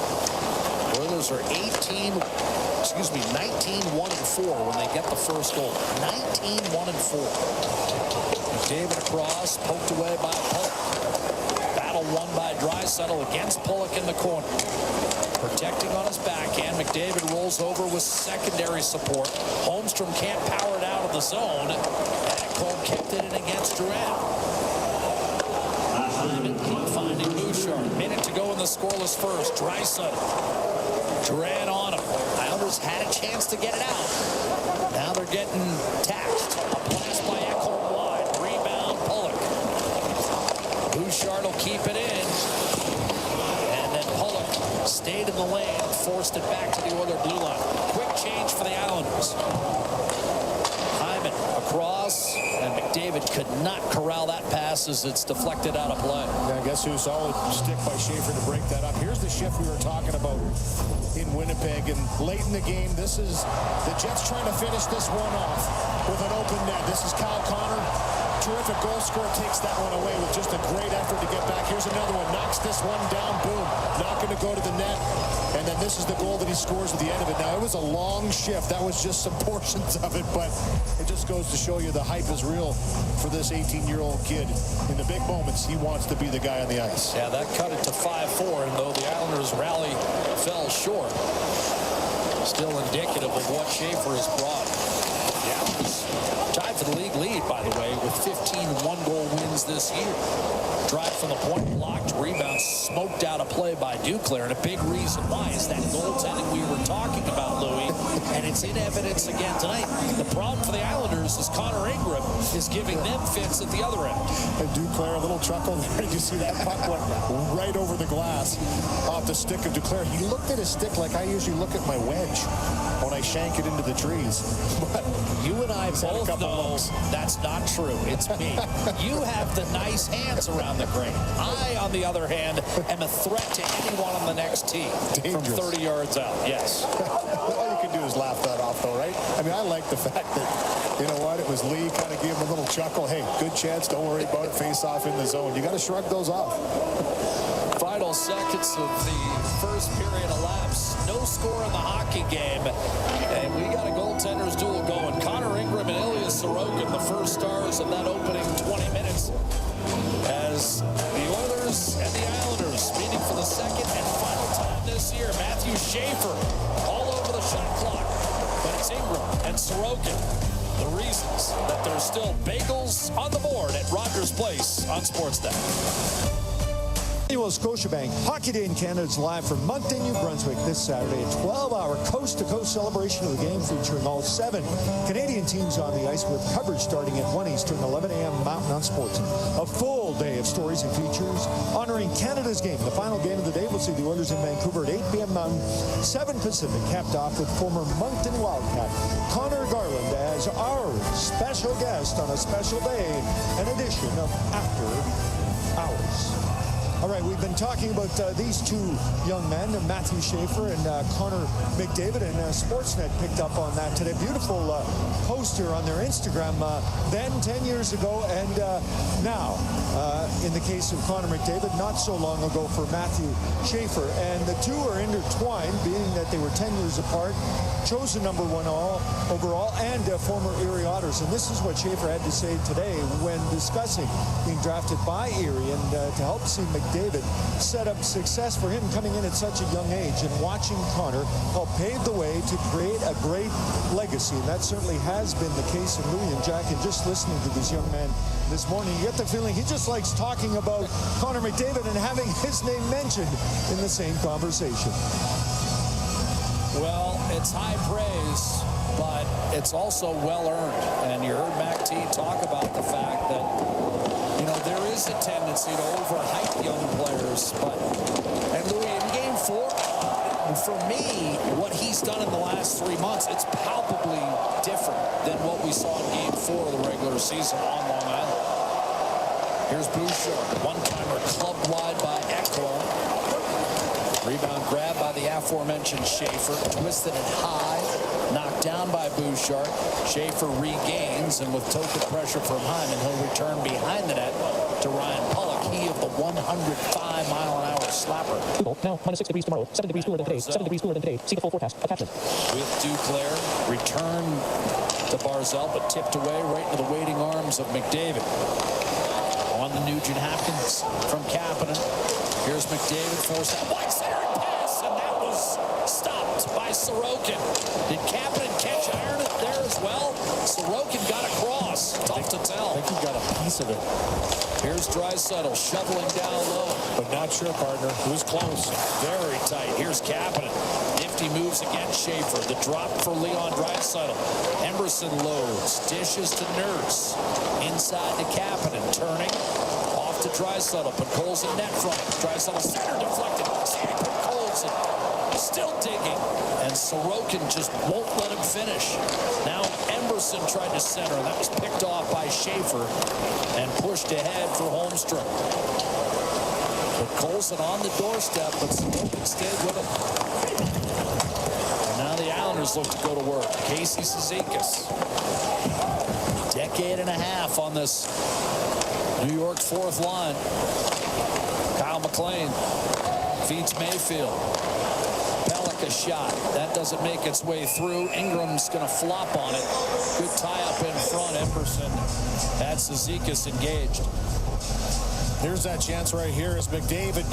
Oilers are 19-1-4 when they get the first goal. 19-1-4. McDavid across, poked away by Pollock. Battle won by Draisaitl against Pollock in the corner. Protecting on his backhand, McDavid rolls over with secondary support. Holmstrom can't power it out of the zone. And Ekholm kept it in against Drouin. Keep finding Bouchard. Minute to go in the scoreless first. Draisaitl. Drouin on him. Islanders had a chance to get it out. Now they're getting taxed. A pass by Ekholm wide. Rebound, Pollock. Bouchard will keep it in. And then Pollock stayed in the lane, forced it back to the Oilers blue line. Quick change for the Islanders. Hyman across, and McDavid could not corral that pass as it's deflected out of play. Yeah, I guess who solid stick by Schaefer to break that up. Here's the shift we were talking about in Winnipeg, and late in the game, this is the Jets trying to finish this one off with an open net. This is Kyle Connor. Terrific goal scorer, takes that one away with just a great effort to get back. Here's another one, knocks this one down, boom. Not going to go to the net. And then this is the goal that he scores at the end of it. Now, it was a long shift. That was just some portions of it, but it just goes to show you the hype is real for this 18-year-old kid. In the big moments, he wants to be the guy on the ice. Yeah, that cut it to 5-4, and though the Islanders' rally fell short, still indicative of what Schaefer has brought. The Islanders tied for the league lead, by the way, with 15 one-goal wins this year. Drive from the point, blocked, rebound, smoked out a play by Duclair, and a big reason why is that goaltending we were talking about, Louis, and it's in evidence again tonight. The problem for the Islanders is Connor Ingram is giving them fits at the other end. And Duclair, a little chuckle there. Did you see that puck went right over the glass off the stick of Duclair? He looked at his stick like I usually look at my wedge when I shank it into the trees. But You and I both know looks. that's not true. It's me. You have the nice hands around the green. I, on the other hand, am a threat to anyone on the next tee from 30 yards out. Yes. All you can do is laugh that off, though, right? I mean, I like the fact that, you know what, it was Lee kind of gave him a little chuckle. Hey, good chance. Don't worry about it. Face off in the zone. You got to shrug those off. Final seconds of the first period elapsed. No score in the hockey game. And we got a goaltenders duel going. Connor Ingram and Ilya Sorokin, the first stars of that opening 20 minutes. As the Oilers and the Islanders meeting for the second and final time this year. Matthew Schaefer all over the shot clock. But it's Ingram and Sorokin. The reasons that there's still bagels on the board at Rogers Place on Sportsnet. Annual Scotiabank Hockey Day in Canada is live from Moncton, New Brunswick this Saturday. A 12-hour coast-to-coast celebration of the game featuring all 7 Canadian teams on the ice with coverage starting at 1 Eastern, 11 a.m. Mountain on Sportsnet. A full day of stories and features honoring Canada's game. The final game of the day will see the Oilers in Vancouver at 8 p.m. Mountain, 7 Pacific, capped off with former Moncton Wildcat Connor Garland as our special guest on a special day, an edition of After Hours. All right, we've been talking about these 2 young men, Matthew Schaefer and Connor McDavid, and Sportsnet picked up on that today. Beautiful poster on their Instagram then 10 years ago and now. In the case of Connor McDavid, not so long ago for Matthew Schaefer. And the 2 are intertwined, being that they were 10 years apart, chosen number 1 overall, and former Erie Otters. And this is what Schaefer had to say today when discussing being drafted by Erie and to help see McDavid set up success for him coming in at such a young age, and watching Connor help pave the way to create a great legacy. And that certainly has been the case in Louis and Jack. And just listening to this young man this morning, you get the feeling he just likes talking about Connor McDavid and having his name mentioned in the same conversation. Well, it's high praise, but it's also well-earned. And you heard Mac T talk about the fact that, you know, there is a tendency to overhype young players. And Louis, in Game 4, for me, what he's done in the last 3 months, it's palpably different than what we saw in Game 4 of the regular season on Long Island. Here's Bouchard, one-timer clubbed wide by Ekholm. Rebound grab by the aforementioned Schaefer, twisted it high, knocked down by Bouchard. Schaefer regains, and with token pressure from Hyman, he'll return behind the net to Ryan Pulock. He of the 105-mile-an-hour slapper. Now, minus 6 degrees tomorrow, 7 degrees cooler than today, 7 degrees cooler than today. See the full forecast. Attachment. With Duclair, return to Barzal, but tipped away right into the waiting arms of McDavid. On the Nugent-Hopkins from Kapanen. Here's McDavid, forced out wide center pass, and that was stopped by Sorokin. Did Kapanen catch iron it there as well? Sorokin got across. Tough to tell. I think he got a piece of it. Here's Draisaitl shoveling down low. But not sure, partner. It was close. Very tight. Here's Kapanen. Nifty moves against Schaefer. The drop for Leon Draisaitl. Emerson loads. Dishes to Nurse. Inside to Kapanen. Turning. Off to Draisaitl. But Cole's in net front. Draisaitl center deflected. Sandy Cole's still digging. And Sorokin just won't let him finish. Now Emerson tried to center. That was picked off by Schaefer and pushed ahead for Holmstrom. But Colson on the doorstep, but Sorokin stayed with him. And now the Islanders look to go to work. Casey Cizikas. Decade and a half on this New York 4th line. Kyle McLean feeds Mayfield. Pellick a shot. That doesn't make its way through. Ingram's going to flop on it. Good tie-up in front. Emerson had Cizikas engaged. Here's that chance right here as McDavid.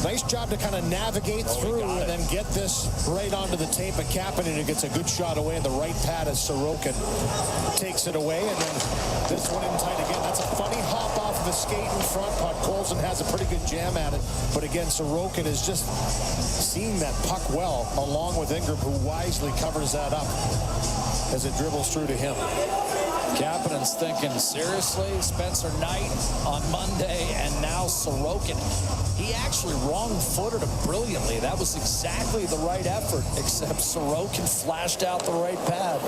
Nice job to kind of navigate through and then get this right onto the tape of Kapanen, who gets a good shot away in the right pad as Sorokin takes it away. And then this one in tight again. That's a funny hop off the skate in front. Puck Colson has a pretty good jam at it. But again, Sorokin is just seeing that puck well, along with Ingram, who wisely covers that up as it dribbles through to him. Kapanen's thinking, seriously? Spencer Knight on Monday, and now Sorokin. He actually wrong-footed him brilliantly. That was exactly the right effort, except Sorokin flashed out the right pad.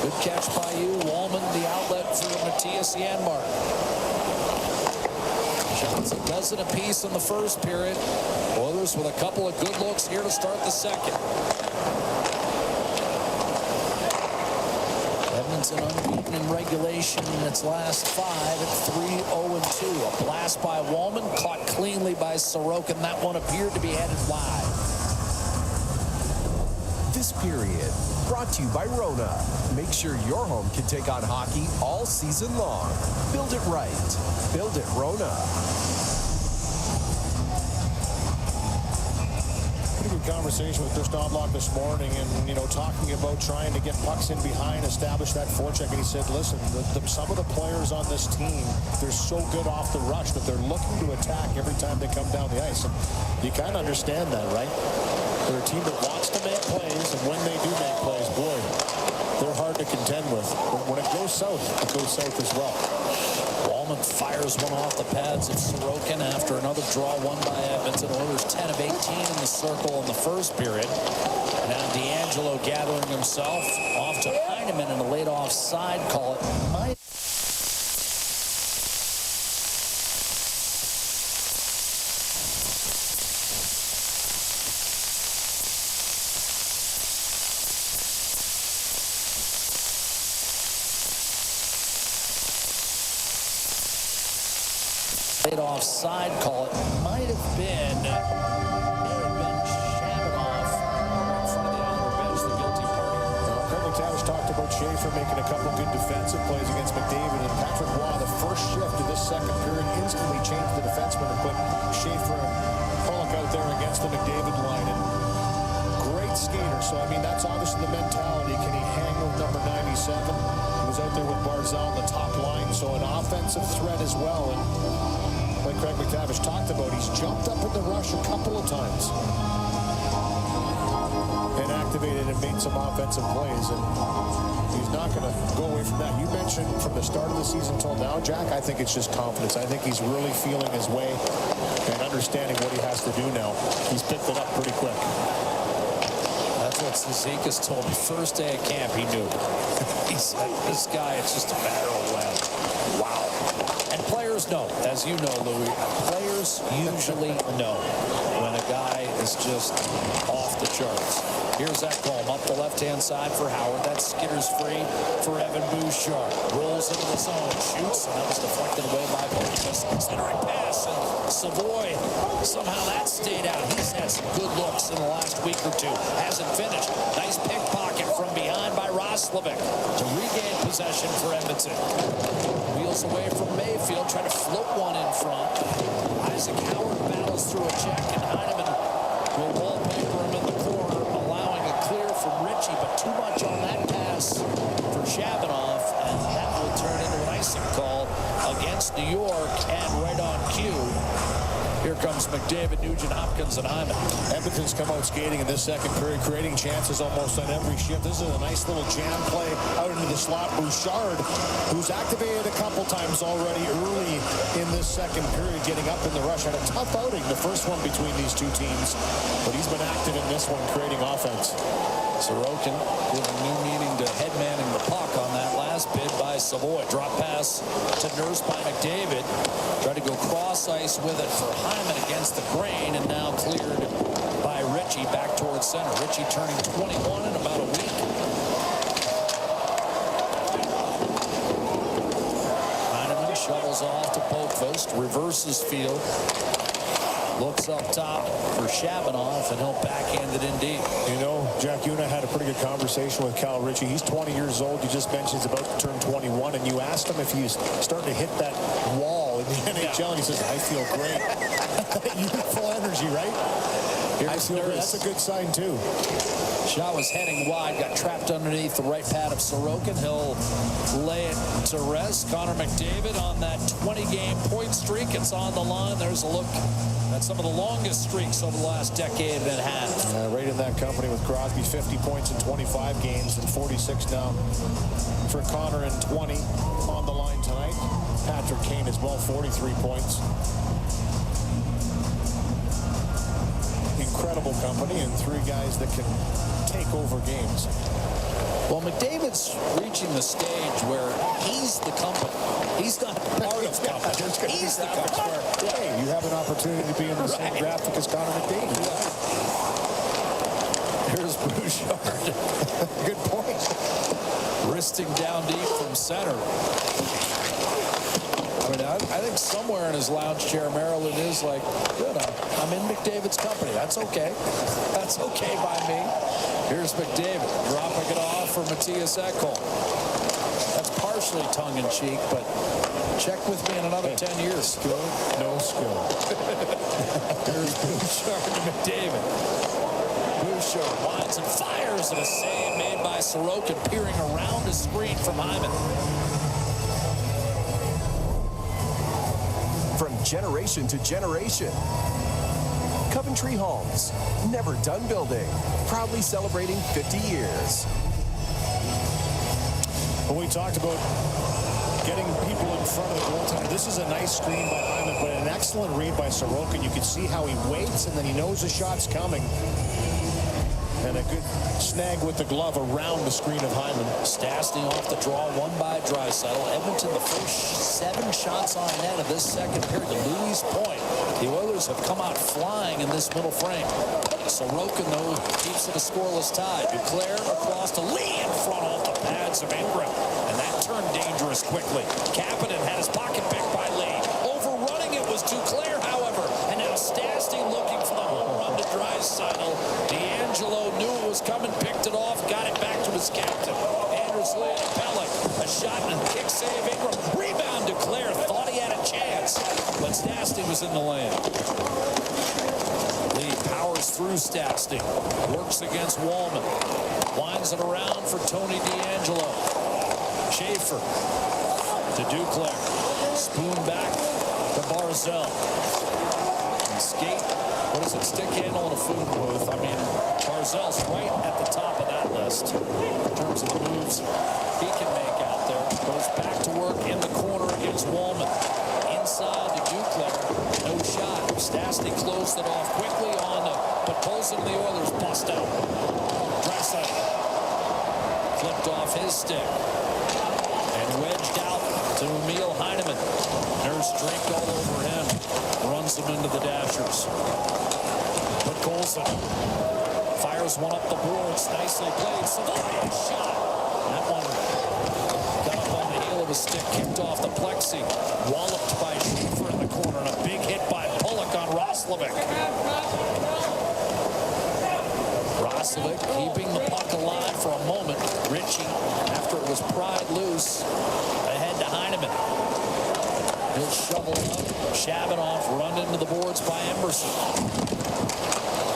Good catch by you. Wallman, the outlet for Matthias Janmark. Shots a dozen apiece in the first period. Oilers with a couple of good looks here to start the second. Edmonton unbeaten in regulation in its last 5 at 3-0-2. A blast by Wallman, caught cleanly by Sorokin. That one appeared to be headed wide. This period brought to you by Rona. Make sure your home can take on hockey all season long. Build it right. Build it Rona. Pretty good conversation with Chris Knobloch this morning, and talking about trying to get pucks in behind, establish that forecheck. And he said, listen, some of the players on this team, they're so good off the rush that they're looking to attack every time they come down the ice. And you kind of understand that, right? They're a team that wants to make plays, and when they do make plays, boy, they're hard to contend with. But when it goes south as well. Wallman fires one off the pads of Sorokin after another draw won by Edmonton. Oilers 10 of 18 in the circle in the first period. Now D'Angelo gathering himself off to Heineman in a late offside call. It might. Offside call. It might have been Shabanoff in front of the Islander bench, the guilty party. Craig McDavid talked about Schaefer making a couple good defensive plays against McDavid, and Patrick Roy, the first shift of this second period, instantly changed the defenseman and put Schaefer and Pollock out there against the McDavid line. And great skater, so I mean that's obviously the mentality. Can he hang with number 97? He was out there with Barzal on the top line, so an offensive threat as well. And like Craig McDavid talked about, he's jumped up in the rush a couple of times and activated and made some offensive plays, and he's not going to go away from that. You mentioned from the start of the season till now, Jack, I think it's just confidence. I think he's really feeling his way and understanding what he has to do now. He's picked it up pretty quick. That's what Zizekas told me. First day of camp, he knew. He said, this guy, it's just a matter of when. Wow. And players know, as you know, Louis, players usually know when a guy is just off the charts. Here's Ekholm up the left-hand side for Howard. That skitters free for Evan Bouchard. Rolls into the zone, shoots, and that was deflected away by Burgess. Centering pass, and Savoy, somehow that stayed out. He's had some good looks in the last week or two. Hasn't finished. Nice pickpocket from behind by Roslovic to regain possession for Edmonton. Wheels away from Mayfield, trying to float one in front. Isaac Howard battles through a check, and Heineman will wallpaper him in the corner, allowing a clear from Ritchie, but too much on that pass for Shabanoff, and that will turn into an icing call against New York, and right on cue. Here comes McDavid, Nugent Hopkins, and Hyman. Edmonton's come out skating in this second period, creating chances almost on every shift. This is a nice little jam play out into the slot. Bouchard, who's activated a couple times already early in this second period, getting up in the rush. Had a tough outing, the first one between these two teams, but he's been active in this one, creating offense. Sorokin giving new meaning to headmanning the puck on that last bid by Savoy. Drop pass to Nurse by McDavid. Tried to go cross ice with it for Hyman against the grain, and now cleared by Ritchie back towards center. Ritchie turning 21 in about a week. Hyman shovels off to Boqvist, reverses field. Looks up top for Shabanoff, and he'll backhand it in deep. You know, Jack, you and I had a pretty good conversation with Cal Ritchie. He's 20 years old. You just mentioned he's about to turn 21, and you asked him if he's starting to hit that wall in the NHL, and he says, I feel great. Youthful energy, right? I feel great. That's a good sign, too. Shot was heading wide, got trapped underneath the right pad of Sorokin. He'll lay it to rest. Connor McDavid on that 20-game point streak. It's on the line. There's a look at some of the longest streaks over the last decade and a half. Right in that company with Crosby, 50 points in 25 games and 46 now for Connor and 20 on the line tonight. Patrick Kane as well, 43 points. Incredible company and three guys that can take over games. Well, McDavid's reaching the stage where he's the company. He's not part of company. He's the company. Hey, you have an opportunity to be in the same graphic as Connor McDavid. Here's Bouchard. Good point. Wristing down deep from center. I mean, I think somewhere in his lounge chair, Maryland is like, good, I'm in McDavid's company. That's okay. That's okay by me. Here's McDavid dropping it off for Matthias Ekholm. That's partially tongue-in-cheek, but check with me in another 10 years. Skill, no skill. There's Bouchard to McDavid. Bouchard winds and fires, and a save made by Sorokin, peering around his screen from Hyman. From generation to generation, Coventry Homes, never done building, proudly celebrating 50 years. When we talked about getting people in front of the goaltender, this is a nice screen by Hyman, but an excellent read by Sorokin. You can see how he waits, and then he knows the shot's coming. And a good snag with the glove around the screen of Hyman. Stastny off the draw, one by Draisaitl. Edmonton, the first 7 shots on net of this second period. To Louis' point, the Oilers have come out flying in this middle frame. Sorokin, though, keeps it a scoreless tie. Duclair across to Lee in front off the pads of Ingram. And that turned dangerous quickly. Kapanen had his pocket picked by Lee. Overrunning it was Duclair, however. And now Stastny looking for the home run to Draisaitl. D'Angelo knew it was coming, picked it off, got it back to his captain. Anders Lee and Pellick. A shot and a kick save. Ingram. Rebound Duclair. Thought he had a chance, but Stastny was in the lane. Lee powers through Stastny. Works against Wallman. Winds it around for Tony D'Angelo. Schaefer to Duclair. Spoon back to Barzell. And skate. What is it? Stick handle and a food booth. I mean, Barzell's right at the top of that list in terms of the moves he can make out there. Goes back to work in the corner against Wallman. Inside to Duclair. No shot. Stastny closed it off quickly on, but pulls it, and the Oilers bust out. Draisaitl flipped off his stick and wedged out to Emil Heineman. Nurse draped all over him. Runs him into the Dashers. But Colson fires one up the boards. Nicely played. Savoy shot. That one got up on the heel of a stick. Kicked off the plexi. Walloped by Schaefer in the corner. And a big hit by Pulock on Roslovic. Roslovic keeping the puck alive for a moment. Ritchie, after it was pried loose, ahead to Heineman. He'll shovel up. Shabanoff run into the boards by Emerson.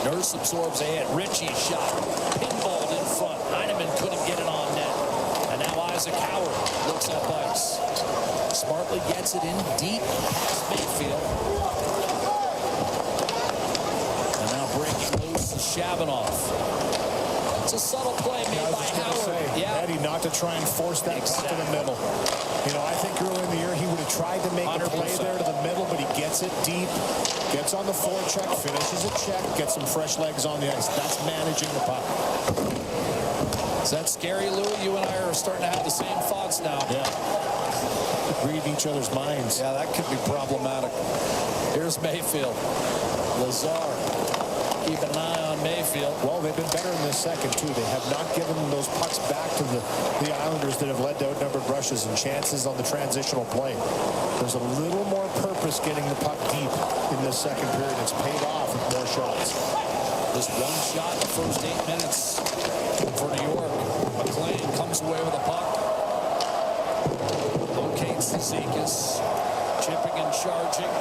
Nurse absorbs a hit. Ritchie shot. Pinballed in front. Heineman couldn't get it on net. And now Isaac Howard looks up ice. Smartly gets it in deep past Mayfield. And now breaking loose is Shabanoff. It's a subtle play made by Howard. Eddie, not to try and force that puck to the middle. You know, I think earlier in the year he would have tried to make a play there to the middle, but he gets it deep, gets on the forecheck, finishes a check, gets some fresh legs on the ice. That's managing the puck. Is that scary, Louis? You and I are starting to have the same thoughts now. Yeah. Reading each other's minds. Yeah, that could be problematic. Here's Mayfield. Lazar. Keep an eye on Mayfield. Well, they've been better in this second, too. They have not given those pucks back to the Islanders that have led to outnumbered rushes and chances on the transitional play. There's a little more purpose getting the puck deep in this second period. It's paid off with more shots. Just one shot in the first 8 minutes for New York. McLean comes away with a puck. Locates Zizekas. Chipping and charging.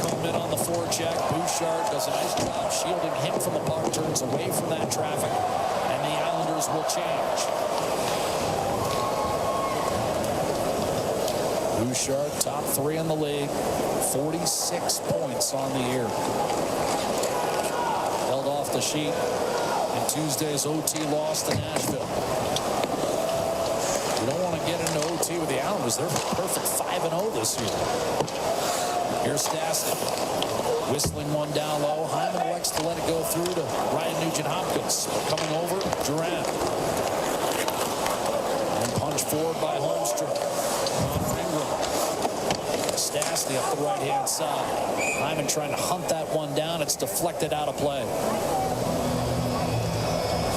Come in on the forecheck. Bouchard does a nice job shielding him from the puck. Turns away from that traffic. And the Islanders will change. Bouchard, top 3 in the league. 46 points on the year. Held off the sheet in Tuesday's OT loss to Nashville. You don't want to get into OT with the Islanders. They're perfect 5-0 this year. Here's Stastny. Whistling one down low. Hyman elects to let it go through to Ryan Nugent-Hopkins. Coming over, Durant. pushed forward by Holmstrom. Stastny up the right-hand side. Hyman trying to hunt that one down. It's deflected out of play.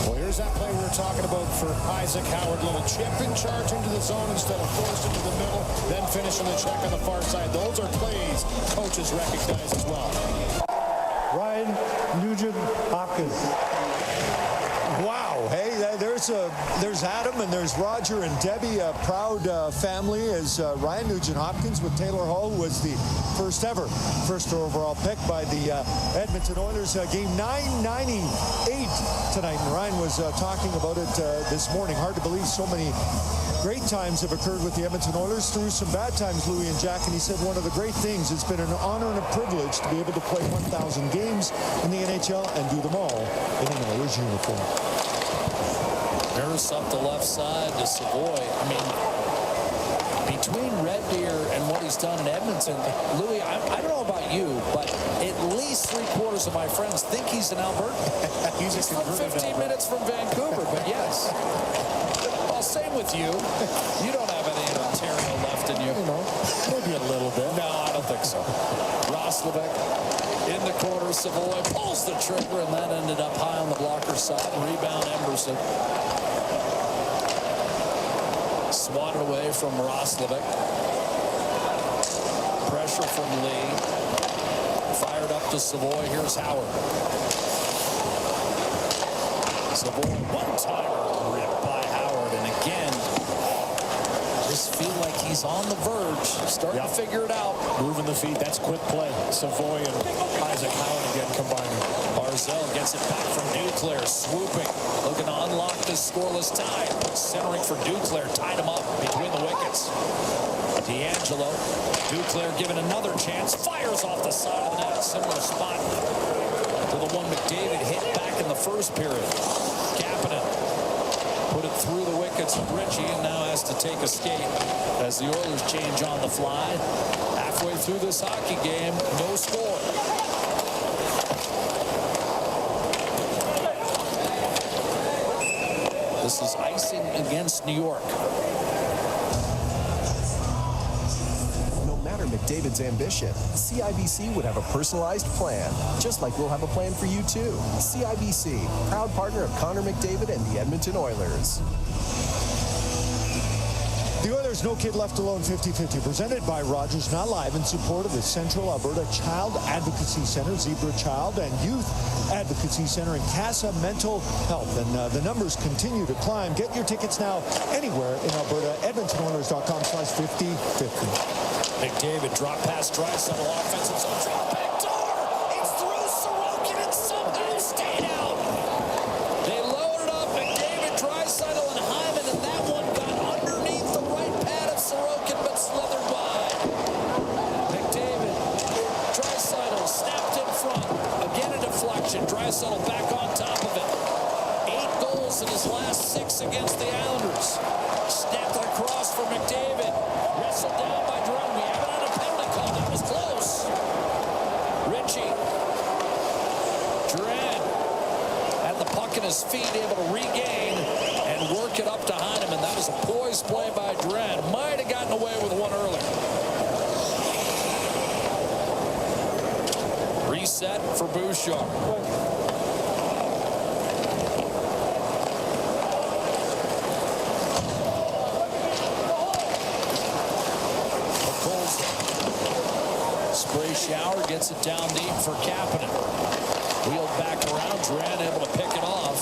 Well, here's that play we were talking about for Isaac Howard. Little chip in charge into the zone instead of forced into the middle, then finishing the check on the far side. Those are plays coaches recognize as well. Ryan Nugent-Hopkins. Wow. Hey, there's Adam and there's Roger and Debbie, a proud family, as Ryan Nugent-Hopkins with Taylor Hall, who was the first overall pick by the Edmonton Oilers. Game 998 tonight, and Ryan was talking about it this morning. Hard to believe so many great times have occurred with the Edmonton Oilers, through some bad times, Louis and Jack, and he said one of the great things, it's been an honor and a privilege to be able to play 1,000 games in the NHL and do them all in an Oilers uniform. Harris up the left side to Savoy. I mean, between Red Deer and what he's done in Edmonton, Louis, I don't know about you, but at least 3/4 of my friends think he's an Albertan. He's from 15 minutes from Vancouver, but yes. Well, same with you. You don't have any Ontario left in you. Maybe a little bit. No, I don't think so. Roslovic in the corner. Savoy pulls the trigger, and that ended up high on the blocker side. Rebound Emberson. Swatted away from Roslovic. Pressure from Lee. Fired up to Savoy. Here's Howard. Savoy, one-timer ripped by Howard. And again, just feel like he's on the verge. Starting to figure it out. Moving the feet. That's quick play. Savoy and Isaac Howard again combining. Barzell gets it back from Duclair. Swooping. Looking to unlock this scoreless tie. Centering for Duclair. Tied him up between the wickets. D'Angelo. Duclair given another chance. Fires off the side of the net. Similar spot to the one McDavid hit back in the first period. Kapanen put it through the wickets of Ritchie, and now has to take a skate as the Oilers change on the fly. Halfway through this hockey game, no score. This is icing against New York. No matter McDavid's ambition, CIBC would have a personalized plan, just like we'll have a plan for you too. CIBC, proud partner of Connor McDavid and the Edmonton Oilers. The Oilers No Kid Left Alone 50-50, presented by Rogers, now live in support of the Central Alberta Child Advocacy Center, Zebra Child and Youth Advocacy Center, and Casa Mental Health. And the numbers continue to climb. Get your tickets now anywhere in Alberta. EdmontonOilers.com/50-50. McDavid drop pass, Draisaitl offensive zone, drop back door. It's through Sorokin and somehow stayed out. They loaded up McDavid, Draisaitl, and Hyman, and that one got underneath the right pad of Sorokin, but slithered by. McDavid, Draisaitl snapped in front. Again a deflection. Draisaitl back on top of it. 8 goals in his last 6 against the Islanders. Snapped it across for McDavid. Wrestled down by Drum. We haven't had a penalty call. That was close. Ritchie. Duran had the puck in his feet, able to regain and work it up to Heineman. That was a poised play by Duran. Might have gotten away with one earlier. Reset for Bouchard. Spray shower gets it down deep for Kapanen. Wheeled back around. Duran able to pick it off.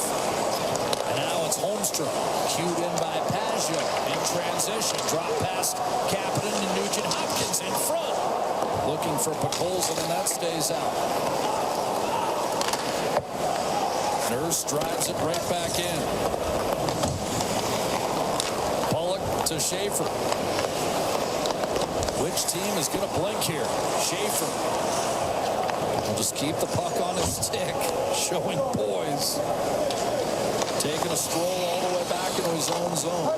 And now it's Holmstrom. Cued in by Pagio. In transition. Drop past Kapanen and Nugent-Hopkins in front. Looking for Podkolzin, and that stays out. Nurse drives it right back in. Bullock to Schaefer. Which team is going to blink here? Schaefer will just keep the puck on his stick, showing poise. Taking a stroll all the way back into his own zone.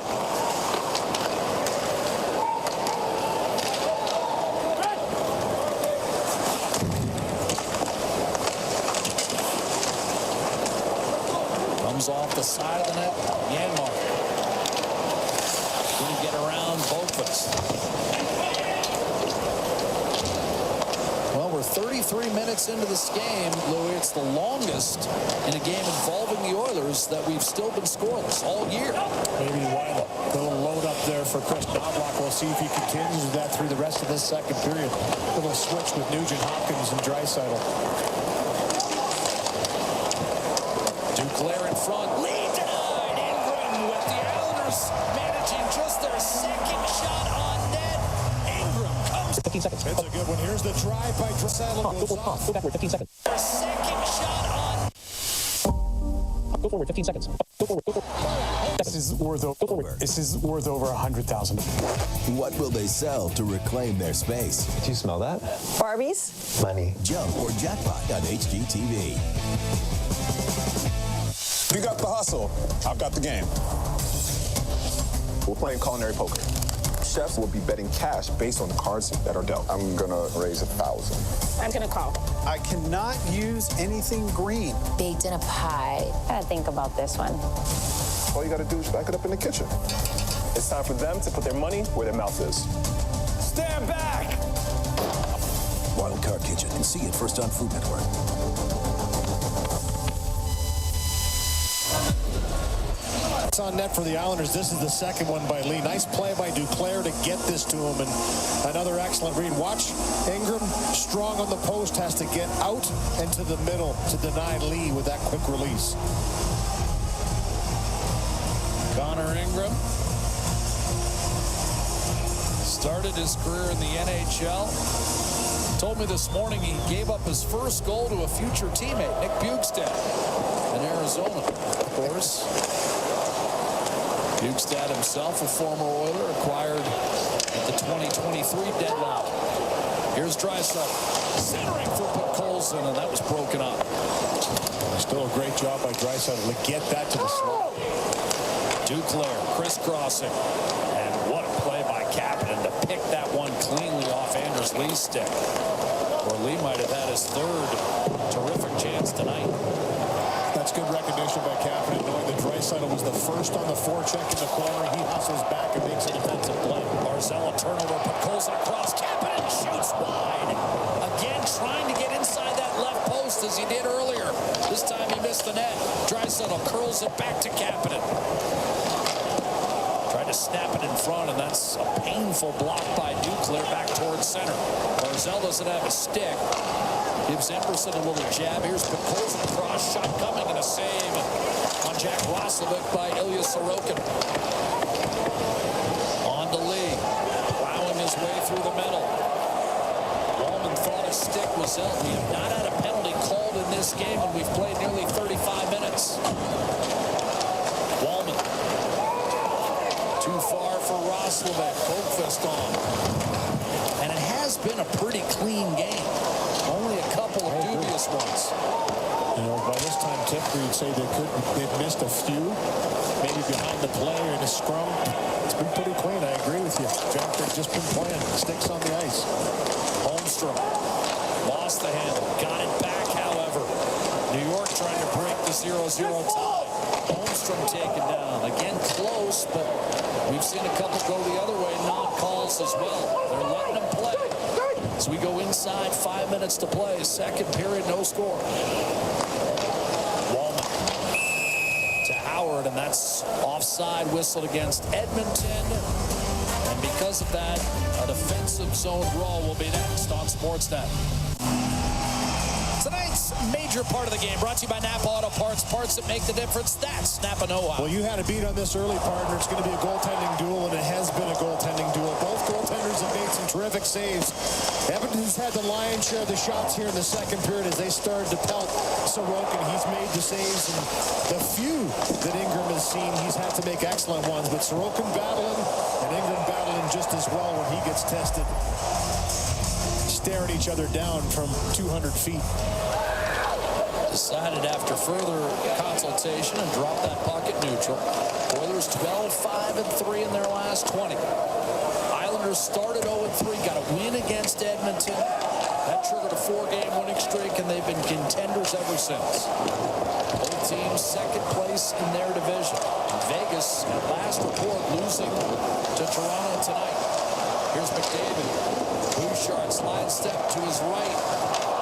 Comes off the side of the net. Janmark. Oilers. Well, we're 33 minutes into this game, Louis. It's the longest in a game involving the Oilers that we've still been scoreless all year. Maybe a little load up there for Chris Knobloch. We'll see if he continues that through the rest of this second period. Little switch with Nugent Hopkins and Draisaitl. Duclair in front. Lead denied. Ingram with the Islanders managing just their second shot on net. Ingram comes. 15 seconds. It's a good one. Here's the drive by Draisaitl. Go backward, 15 seconds. Their second shot on. Go forward, 15 seconds. Go forward, go forward. This is worth over 100,000. What will they sell to reclaim their space? Do you smell that? Barbies? Money. Jump or jackpot on HGTV. You got the hustle. I've got the game. We're playing culinary poker. Chefs will be betting cash based on the cards that are dealt. I'm gonna raise 1,000. I'm gonna call. I cannot use anything green. Baked in a pie. Gotta think about this one. All you gotta do is back it up in the kitchen. It's time for them to put their money where their mouth is. Stand back! Wild Card Kitchen, and see it first on Food Network. It's on net for the Islanders. This is the second one by Lee. Nice play by Duclair to get this to him, and another excellent read. Watch Ingram, strong on the post, has to get out and to the middle to deny Lee with that quick release. Connor Ingram started his career in the NHL. Told me this morning he gave up his first goal to a future teammate, Nick Bjugstad, in Arizona. Of course, Bjugstad himself, a former Oiler, acquired at the 2023 deadline. Here's Draisaitl centering for Podkolzin, and that was broken up. Still a great job by Draisaitl to get that to the slot. Duclair crisscrossing, and what a play by Kapanen to pick that one cleanly off Anders Lee's stick. Or Lee might have had his third terrific chance tonight. That's good recognition by Kapanen, knowing that Draisaitl was the first on the forecheck in the corner. He hustles back and makes a defensive play. Barzal a turnover, Podkolzin across, Kapanen shoots wide. Again, trying to get inside that left post as he did earlier. This time he missed the net. Draisaitl curls it back to Kapanen. Tried to snap it in front, and that's a painful block by Duclair back towards center. Barzal doesn't have a stick. Gives Emerson a little jab. Here's Podkolzin, cross shot coming, and a save on Jack Roslovic by Ilya Sorokin. On to Lee, plowing his way through the middle. Wallman thought his stick was out. We have not had a penalty called in this game, and we've played nearly 35 minutes. Wallman. Too far for Roslovic. Hogfist on. And it has been a pretty clean game. Only a couple of dubious ones. You know, by this time, typically you'd say they've missed a few. Maybe behind the play or in a scrum. It's been pretty clean. I agree with you. Jack, they've just been playing. Sticks on the ice. Holmstrom lost the handle. Got it back, however. New York trying to break the 0-0 tie. Holmstrom taken down. Again, close, but we've seen a couple go the other way. Non-calls as well. They're letting them play. As we go inside, 5 minutes to play. Second period, no score. Wallman to Howard, and that's offside whistled against Edmonton. And because of that, a defensive zone draw will be next on Sportsnet. Tonight's major part of the game brought to you by Napa Auto Parts. Parts that make the difference. That's Napa know-how. Well, you had a beat on this early, partner. It's going to be a goaltending duel, and it has been a goaltending duel. Both goaltenders have made some terrific saves. Edmonton's had the lion's share of the shots here in the second period as they started to pelt Sorokin. He's made the saves, and the few that Ingram has seen, he's had to make excellent ones. But Sorokin battling, and Ingram battling just as well when he gets tested. Staring each other down from 200 feet. Decided after further consultation and dropped that puck at neutral. Oilers 12-5-3 in their last 20. Islanders started 0-3, got a win against Edmonton. That triggered a 4-game winning streak, and they've been contenders ever since. Both teams second place in their division. Vegas, at last report, losing to Toronto tonight. Here's McDavid. Bouchard slide step to his right.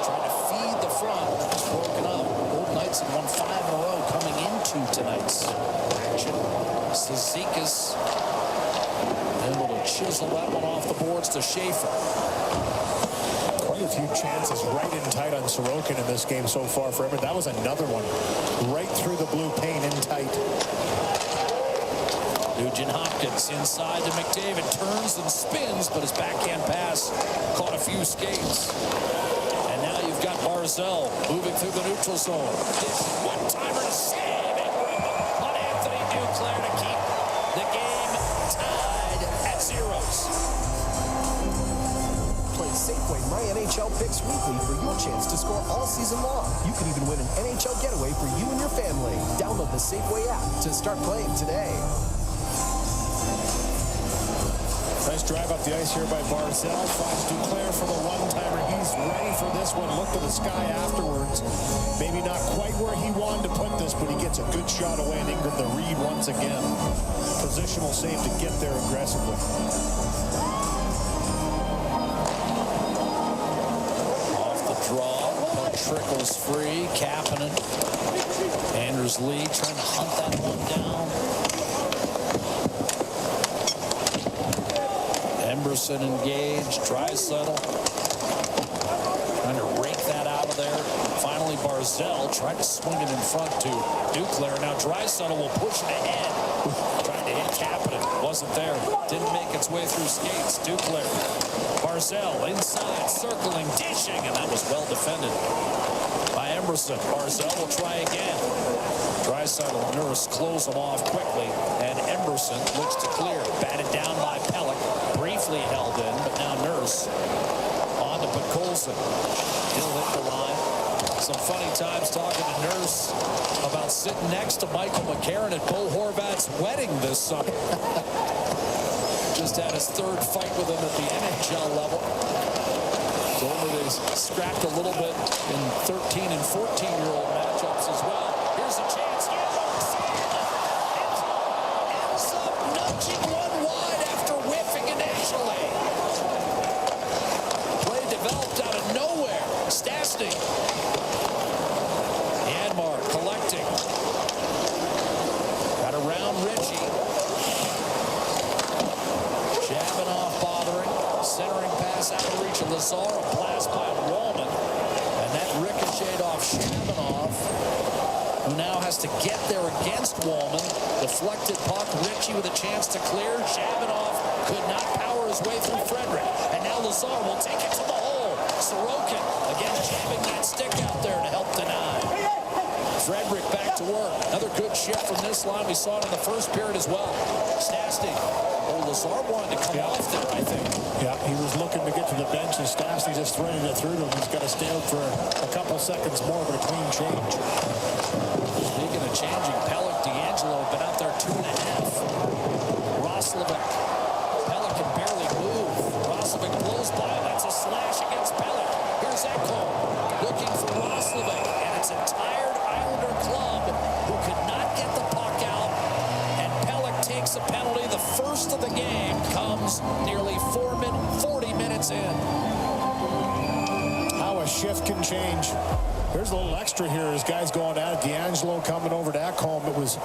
Trying to feed the front. It's broken up. Golden Knights have won 5 in a row coming into tonight's action. Zizekas able to chisel that one off the boards to Schaefer. Quite a few chances right in tight on Sorokin in this game so far for Edmonton. That was another one right through the blue paint in tight. Nugent-Hopkins inside to McDavid, turns and spins, but his backhand pass caught a few skates. And now you've got Barzal moving through the neutral zone. One-timer to save it on Anthony Duclair to keep the game tied at zeros. Play Safeway My NHL Picks weekly for your chance to score all season long. You can even win an NHL getaway for you and your family. Download the Safeway app to start playing today. Nice drive up the ice here by Barzal. Finds Duclair for the one-timer. He's ready for this one. Look to the sky afterwards. Maybe not quite where he wanted to put this, but he gets a good shot away. And Ingram the read once again. Positional save to get there aggressively. Off the draw. Puck trickles free. Kapanen. Anders Lee trying to hunt that one down. Emberson engaged. Draisaitl trying to rake that out of there. Finally, Barzal tried to swing it in front to Duclair. Now Draisaitl will push it ahead. Trying to hit Kapanen. Wasn't there. Didn't make its way through skates. Duclair. Barzal inside, circling, dishing, and that was well defended by Emberson. Barzal will try again. Draisaitl and Nurse close them off quickly, and Emberson looks to clear. Batted down by Pelech. Briefly held in, but now Nurse on to Podkolzin. He'll hit the line. Some funny times talking to Nurse about sitting next to Michael McCarron at Bo Horvat's wedding this summer. Just had his 3rd fight with him at the NHL level. Told me they scrapped a little bit in 13 and 14-year-old matchups as well. Here's a chance. Ends up nudging one wide after whiffing initially. Play developed out of nowhere. Stastny. Yanmar collecting. Got around Ritchie. Shabanoff bothering. Centering pass out of reach of Lazar. A blast by Wallman. And that ricocheted off Shabanoff, who now has to get there against Wallman. Deflected puck. Ritchie with a chance to clear. Shabanoff could not power his way through Frederick. And now Lazar will take it to the hole. Sorokin again jamming that stick out there to help deny. Frederick back to work. Another good shift from this line. We saw it in the first period as well. Stastny. Oh, Lazar wanted to come off there, I think. Yeah, he was looking to get to the bench, and Stastny just threaded it through to him. He's got to stay out for a couple seconds more, but a clean change. Speaking of changing, Pelech, D'Angelo have been out there 2.5. Roslovic. Pelech can barely move. Roslovic blows by. That's a slash against Pelech. Here's Ekholm looking for Roslovic, and it's a tired Islander club who could not get the puck out, and Pelech takes a penalty. The first of the game comes nearly 40 minutes in. How a shift can change. There's a little extra here as guys going at it. D'Angelo coming over to Ekholm. It was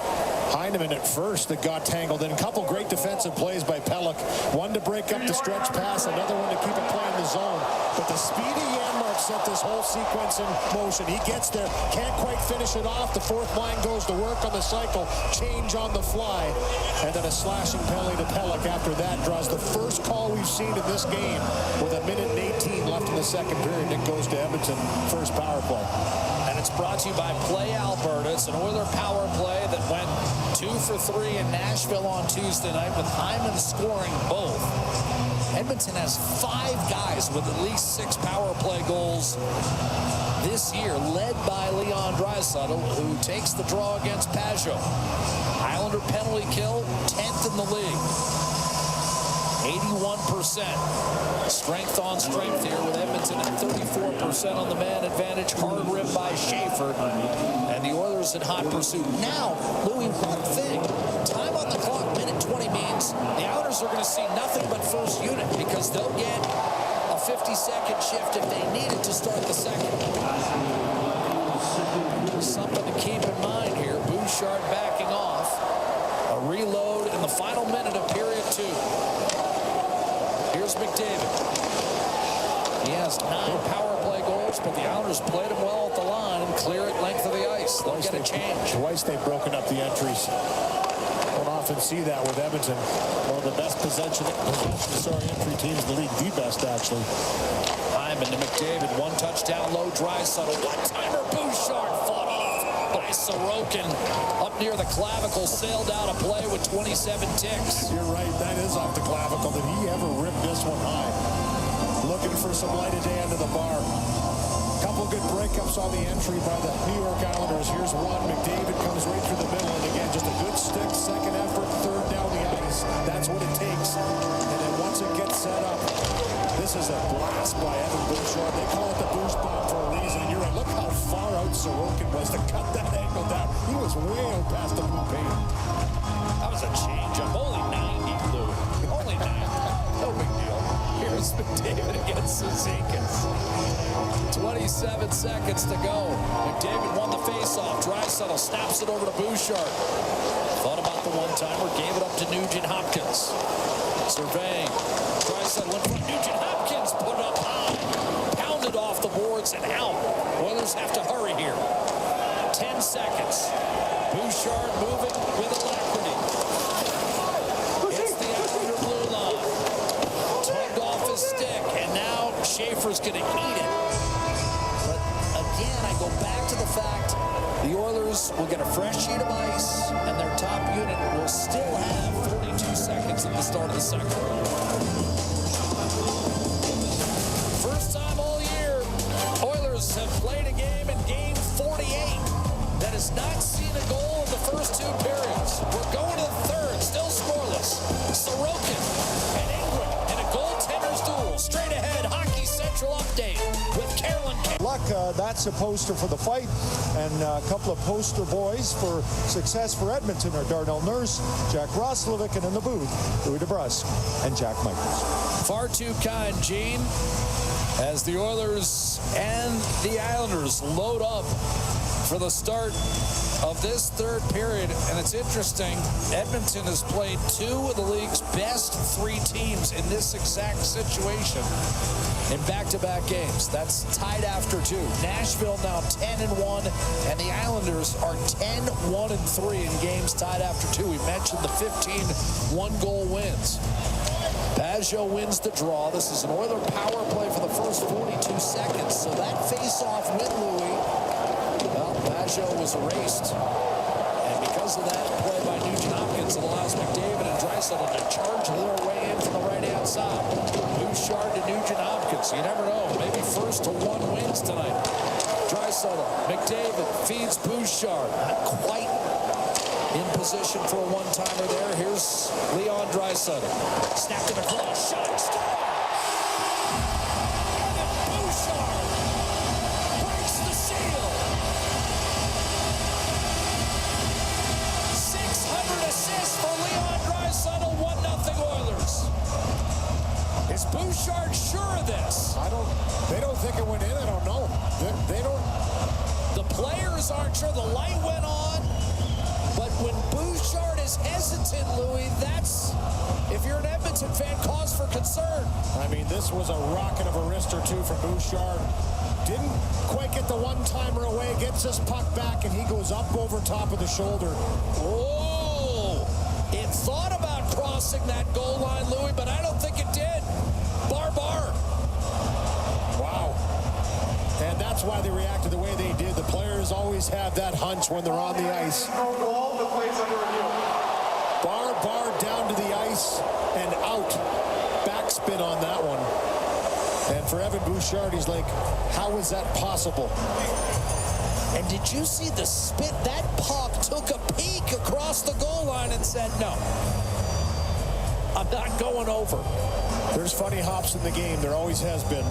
Heineman at first that got tangled in. A couple great defensive plays by Pelech. One to break up the stretch pass, another one to keep it playing the zone. But the speedy Janmark set this whole sequence in motion. He gets there, can't quite finish it off. The 4th line goes to work on the cycle, change on the fly, and then a slashing penalty to Pelech after that draws the first call we've seen in this game with 1:18 left in the second period. It goes to Edmonton, first power play. And it's brought to you by Play Alberta. It's an Oiler power play that went 2 for 3 in Nashville on Tuesday night with Hyman scoring both. Edmonton has 5 guys with at least 6 power play goals this year, led by Leon Draisaitl, who takes the draw against Pajot. Islander penalty kill, 10th in the league. 81%. Strength on strength here with Edmonton at 34% on the man advantage. Hard rim by Schaefer. And the Oilers in hot pursuit. Now, Louis, one thing. Time on the clock, minute 20 means The Islanders are going to see nothing but first unit because they'll get a 50-second shift if they need it to start the second. Something to keep in mind here. Bouchard backing off. A reload in the final minute of period 2. Here's McDavid. He has 9 power play goals, but the Islanders played him well at the line and clear it length of the ice. They'll get a change. Twice they've broken up the entries. Don't often see that with Edmonton. One of the best possession entry teams in the league. The best, actually. Hyman to McDavid. 1 touchdown, low, Draisaitl. One-timer, Bouchard fought off by Sorokin. Up near the clavicle, sailed out of play with 27 ticks. You're right, that is off the clavicle. Did he ever rip this one high? Looking for some light of day under the bar. Couple good breakups on the entry by the New York Islanders. Here's one. McDavid comes right through the middle. And again, just a good stick. Second effort, third down the ice. That's what it takes. And then once it gets set up, this is a blast by Evan Bouchard. They call it the boost bomb for a reason. And you're right. Look how far out Sorokin was to cut that angle down. He was way out past the blue paint. That was a change-up. Only 90, Lou. Only 90. No big deal. Here's McDavid against Cizikas. 27 seconds to go. McDavid won the faceoff. Draisaitl snaps it over to Bouchard. Thought about the one-timer. Gave it up to Nugent-Hopkins. Surveying. Draisaitl in front. Nugent-Hopkins put it up high. Pounded off the boards and out. Oilers have to hurry here. 10 seconds. Bouchard moving with alacrity. Hits the outer blue line. Tugged off his stick. And now Schaefer's going to eat it. Again, I go back to the fact the Oilers will get a fresh sheet of ice and their top unit will still have 42 seconds at the start of the second. First time all year, Oilers have played a game in game 48 that has not seen a goal in the first 2 periods. We're going to the third, still scoreless. Sorokin and Ingrid in a goaltender's duel. Straight ahead, Hockey Central update with Carolyn. Luck, that's a poster for the fight, and a couple of poster boys for success for Edmonton are Darnell Nurse, Jack Roslovic, and in the booth, Louis DeBrusque and Jack Michaels. Far too kind, Gene, as the Oilers and the Islanders load up for the start of this third period. And it's interesting, Edmonton has played 2 of the league's best 3 teams in this exact situation in back-to-back games. That's tied after 2. Nashville now 10-1, and the Islanders are 10-1-3 in games tied after 2. We mentioned the 15 one-goal wins. Pajot wins the draw. This is an Oiler power play for the first 42 seconds. So that face-off with Louis, well, Pajot was erased. And because of that play by Nugent-Hopkins, it allows McDavid and Draisaitl to charge their way in from the right-hand side. Bouchard to Nugent-Hopkins. You never know. Maybe first to 1 wins tonight. Draisaitl, McDavid feeds Bouchard. Not quite in position for a one-timer there. Here's Leon Draisaitl. Snapped it across. Shot. Score! Evan Bouchard breaks the seal. 600 assists for Leon Draisaitl. 1-0 Oilers. Is Bouchard sure of this? They don't think it went in. I don't know. They don't. The players aren't sure. The light went on. But when Bouchard is hesitant, Louis, that's, if you're an Edmonton fan, cause for concern. I mean, this was a rocket of a wrist or 2 for Bouchard. Didn't quite get the one-timer away. Gets his puck back, and he goes up over top of the shoulder. Whoa! It thought about crossing that goal line, Louis, but I don't think it did. Bar. Wow. And that's why they reacted the way they did. The players always have that hunch when they're on the ice. Bar down to the ice and out. Backspin on that one. And for Evan Bouchard, he's like, how is that possible? And did you see the spit? That puck took a peek across the goal line and said, no, I'm not going over. There's funny hops in the game. There always has been.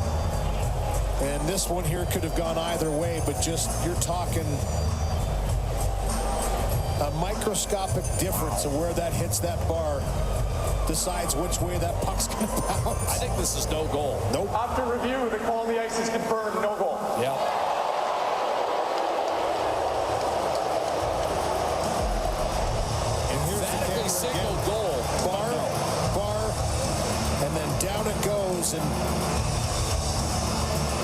And this one here could have gone either way, but just, you're talking a microscopic difference of where that hits that bar. decides which way that puck's going to bounce. I think this is no goal. Nope. After review, the call on the ice is confirmed, no goal. Yeah. And here's Emphatically signaled goal. Bar, and then down it goes and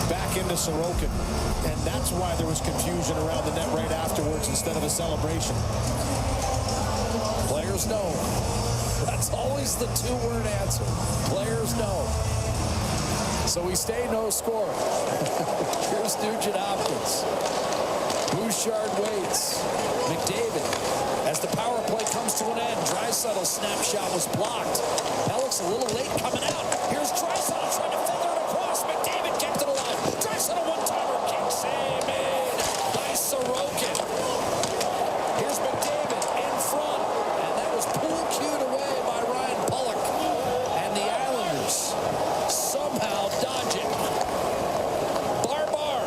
back into Sorokin. And that's why there was confusion around the net right afterwards instead of a celebration. Players know. That's always the two-word answer. Players know. So we stay no score. Here's Nugent-Hopkins. Bouchard waits. McDavid, as the power play comes to an end. Draisaitl's snapshot was blocked. Pellick's a little late coming out. Here's Draisaitl trying to feather it across. McDavid kept it alive. Draisaitl one-timer. Kick save made by Sorokin. Here's McDavid in front. And that was pool cued away by Ryan Pulock. And the Islanders somehow dodge it. Bar.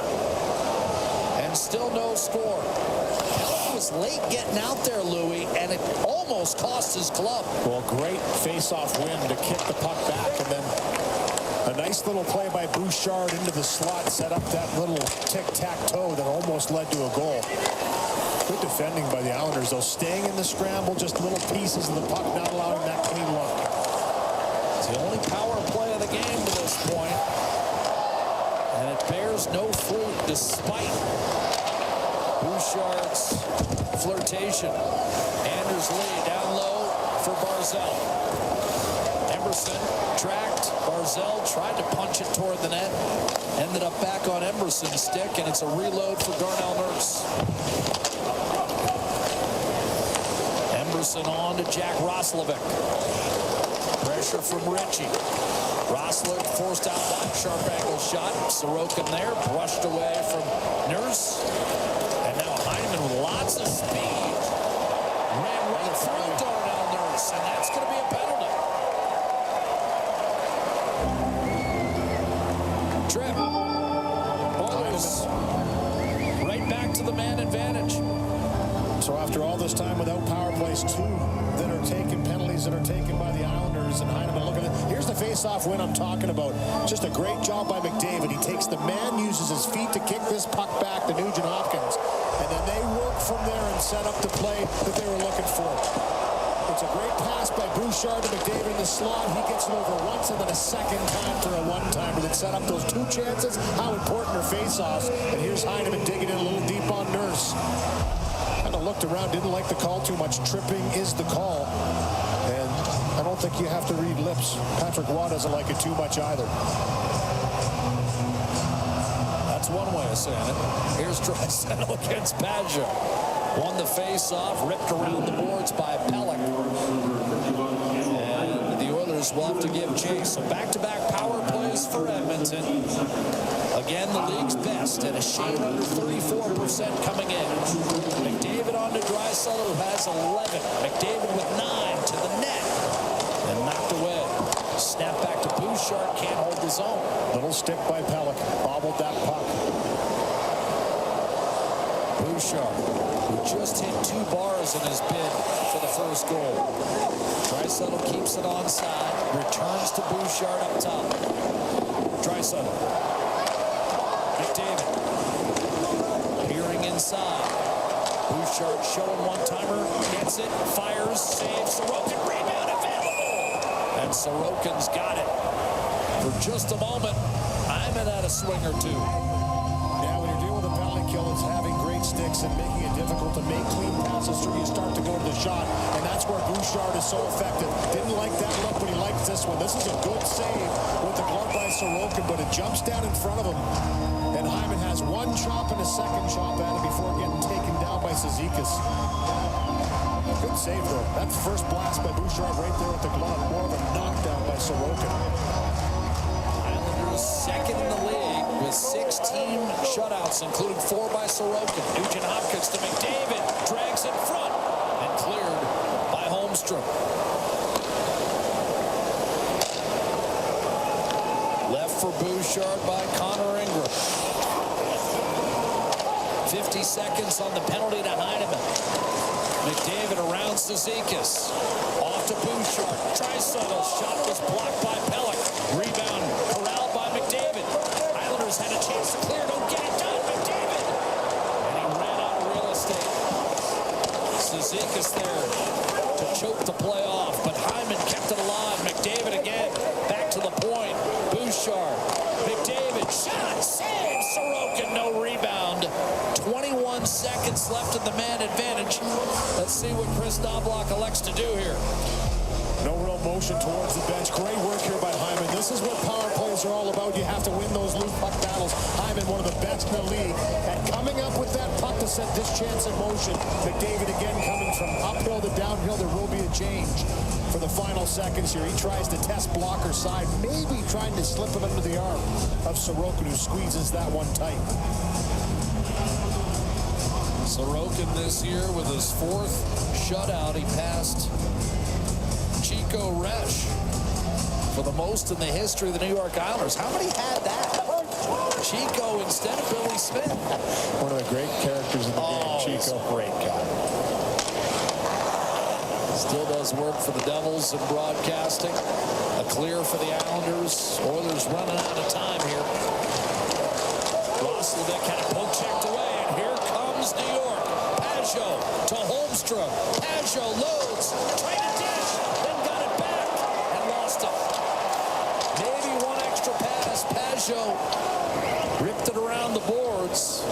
And still no score. Pulock was late getting out there, Louis, and it almost cost his club. Well, great face-off win to kick the puck back, and then a nice little play by Bouchard into the slot set up that little tic-tac-toe that almost led to a goal. Good defending by the Islanders, though, staying in the scramble, just little pieces of the puck, not allowing that clean look. It's the only power play of the game to this point, and it bears no fruit despite Bouchard's flirtation. Anders Lee down low for Barzal. Emerson tracked. Barzal tried to punch it toward the net. Ended up back on Emerson's stick, and it's a reload for Darnell Nurse. Emerson on to Jack Roslovic. Pressure from Ritchie. Roslovic forced out one sharp angle shot. Sorokin there, brushed away from Nurse. And now Heineman with lots of speed. Ran right through Darnell Nurse, and that's going to be a penalty. Trip. Oilers right back to the man advantage. So after all this time without power plays, two that are taken, penalties that are taken by the Islanders, and Heineman, look at it. Here's the face-off win I'm talking about. Just a great job by McDavid. He takes the man, uses his feet to kick this puck back to Nugent-Hopkins, and then they work from there and set up the play that they were looking for. It's a great pass by Bouchard to McDavid in the slot. He gets it over once and then a second time for a one-timer that set up those two chances. How important are face-offs? And here's Heineman digging in a little deep on Nurse. Kind of looked around, didn't like the call too much. Tripping is the call. And I don't think you have to read lips. Patrick Waugh doesn't like it too much either. That's one way of saying it. Here's Draisaitl against Pajot. Won the face-off, ripped around the boards by Pellick. And the Oilers will have to give chase. So back-to-back power plays for Edmonton. Again, the league's best at a shade under 34% coming in. McDavid on to Draisaitl, who has 11. McDavid with 9 to the net. And knocked away. Snap back to Bouchard, can't hold his own. Little stick by Pellick, bobbled that puck. Bouchard, who just hit 2 bars in his bid for the first goal. Draisaitl keeps it onside, returns to Bouchard up top. Draisaitl. McDavid. Peering inside. Bouchard showing one-timer, gets it, fires, saves, Sorokin, rebound available. And Sorokin's got it. For just a moment, Hyman had a swing or two. Yeah, when you're dealing with a penalty kill, it's having great sticks and making it difficult to make clean passes through. You start to go to the shot, and that's where Bouchard is so effective. Didn't like that look, but he likes this one. This is a good save with the glove by Sorokin, but it jumps down in front of him. And Hyman has one chop and a second chop at it before getting taken down by Cizikas. Good save, though. That first blast by Bouchard right there with the glove. More of a knockdown by Sorokin. Islanders second in the league with 16 shutouts, including 4 by Sorokin. Nugent-Hopkins to McDavid. Drags in front and cleared by Holmstrom. Left for Bouchard by Connor Ingram. 50 seconds on the penalty to Heineman. McDavid around Cizikas. Off to Bouchard. Draisaitl. Shot was blocked by Pelech. Rebound corralled by McDavid. Islanders had a chance to clear. Don't get it done. McDavid. And he ran out of real estate. Cizikas there to choke the play off. But Hyman kept it alive. McDavid again. Back to the point. Bouchard. McDavid. Shot. Save. Sorokin. No rebound. 21 seconds left in the man advantage. Let's see what Chris Knobloch elects to do here. No real motion towards the bench. Great work here by Hyman. This is what power plays are all about. You have to win those loose puck battles. Hyman, one of the best in the league, at coming up with that puck to set this chance in motion. McDavid again coming from uphill to downhill. There will be a change for the final seconds here. He tries to test blocker side, maybe trying to slip it under the arm of Sorokin, who squeezes that one tight. Sorokin this year with his 4th shutout. He passed Chico Resch for the most in the history of the New York Islanders. How many had that? Chico instead of Billy Smith. One of the great characters in the game, Chico. He's a great guy. Still does work for the Devils in broadcasting. A clear for the Islanders. Oilers running out of time here. Roslovic had a poke checked away, and here comes New York. Pajot to Holmstrom. Pajot loads, tried to dish, then got it back and lost it. Maybe one extra pass. Pajot ripped it around the boards.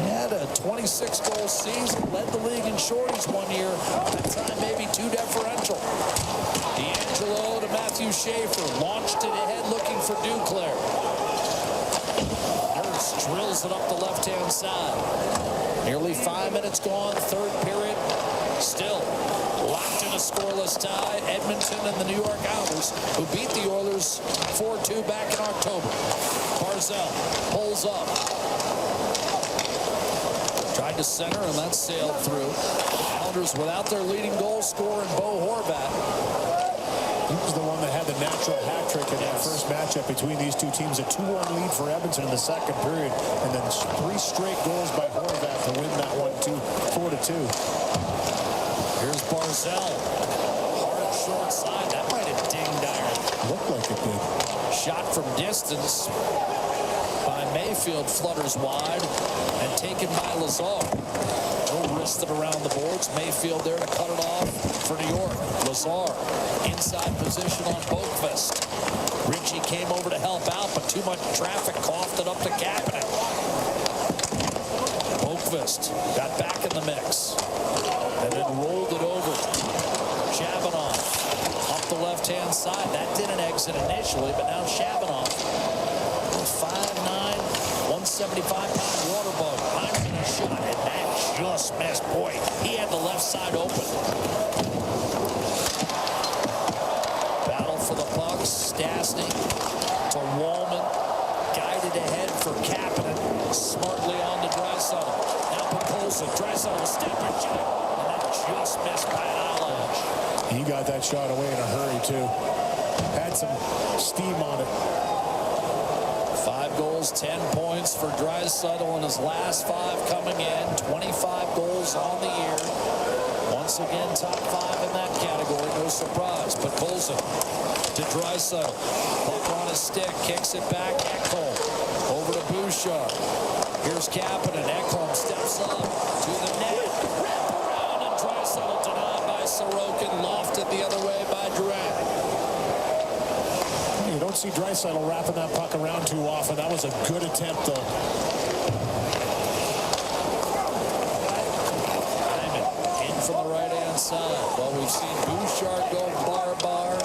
He had a 26-goal season, led the league in shorties one year. That time maybe too deferential. D'Angelo to Matthew Schaefer, launched it ahead looking for Duclair. Nurse drills it up the left-hand side. Nearly 5 minutes gone, 3rd period. Still locked in a scoreless tie. Edmonton and the New York Islanders, who beat the Oilers 4-2 back in October. Barzal pulls up. Tried to center, and that sailed through. Islanders without their leading goal scorer in Bo Horvat. He was the one that had the natural hat trick in that first matchup between these two teams. A 2-1 lead for Edmonton in the 2nd period, and then 3 straight goals by Horvat to win that one 4-2. Here's Barzal. Hard short side. That might have dinged iron. Looked like it did. Shot from distance by Mayfield, flutters wide and taken by Lazar. No wristed around the boards. Mayfield there to cut it off for New York. Lazar inside position on Boqvist. Ritchie came over to help out, but too much traffic coughed it up to Kapanen. Boqvist got back in the mix and then rolled it over. Shabanoff up the left-hand side. That didn't exit initially, but now Shabanoff, 5'9", 175-pound water bug. Hyman a shot, and that just missed. Boy, he had the left side open. Battle for the puck. Stastny to Wallman. Guided ahead for Kapanen. Smartly on to Draisaitl. Now Podkolzin. Draisaitl step and shot. And that just missed by an eyelash. He got that shot away in a hurry, too. Had some steam on it. 5 goals, 10 points for Draisaitl in his last 5 coming in. 25 goals on the year. Once again, top 5 in that category. No surprise. But Podkolzin to Draisaitl. Puck on his stick. Kicks it back. Ekholm over to Bouchard. Here's Kapanen. Ekholm steps up to the net. Wrap around, and Draisaitl denied by Sorokin. Lofted the other way by Durant. You don't see Draisaitl wrapping that puck around too often. That was a good attempt, though. Hyman in from the right-hand side. Well, we've seen Bouchard go bar.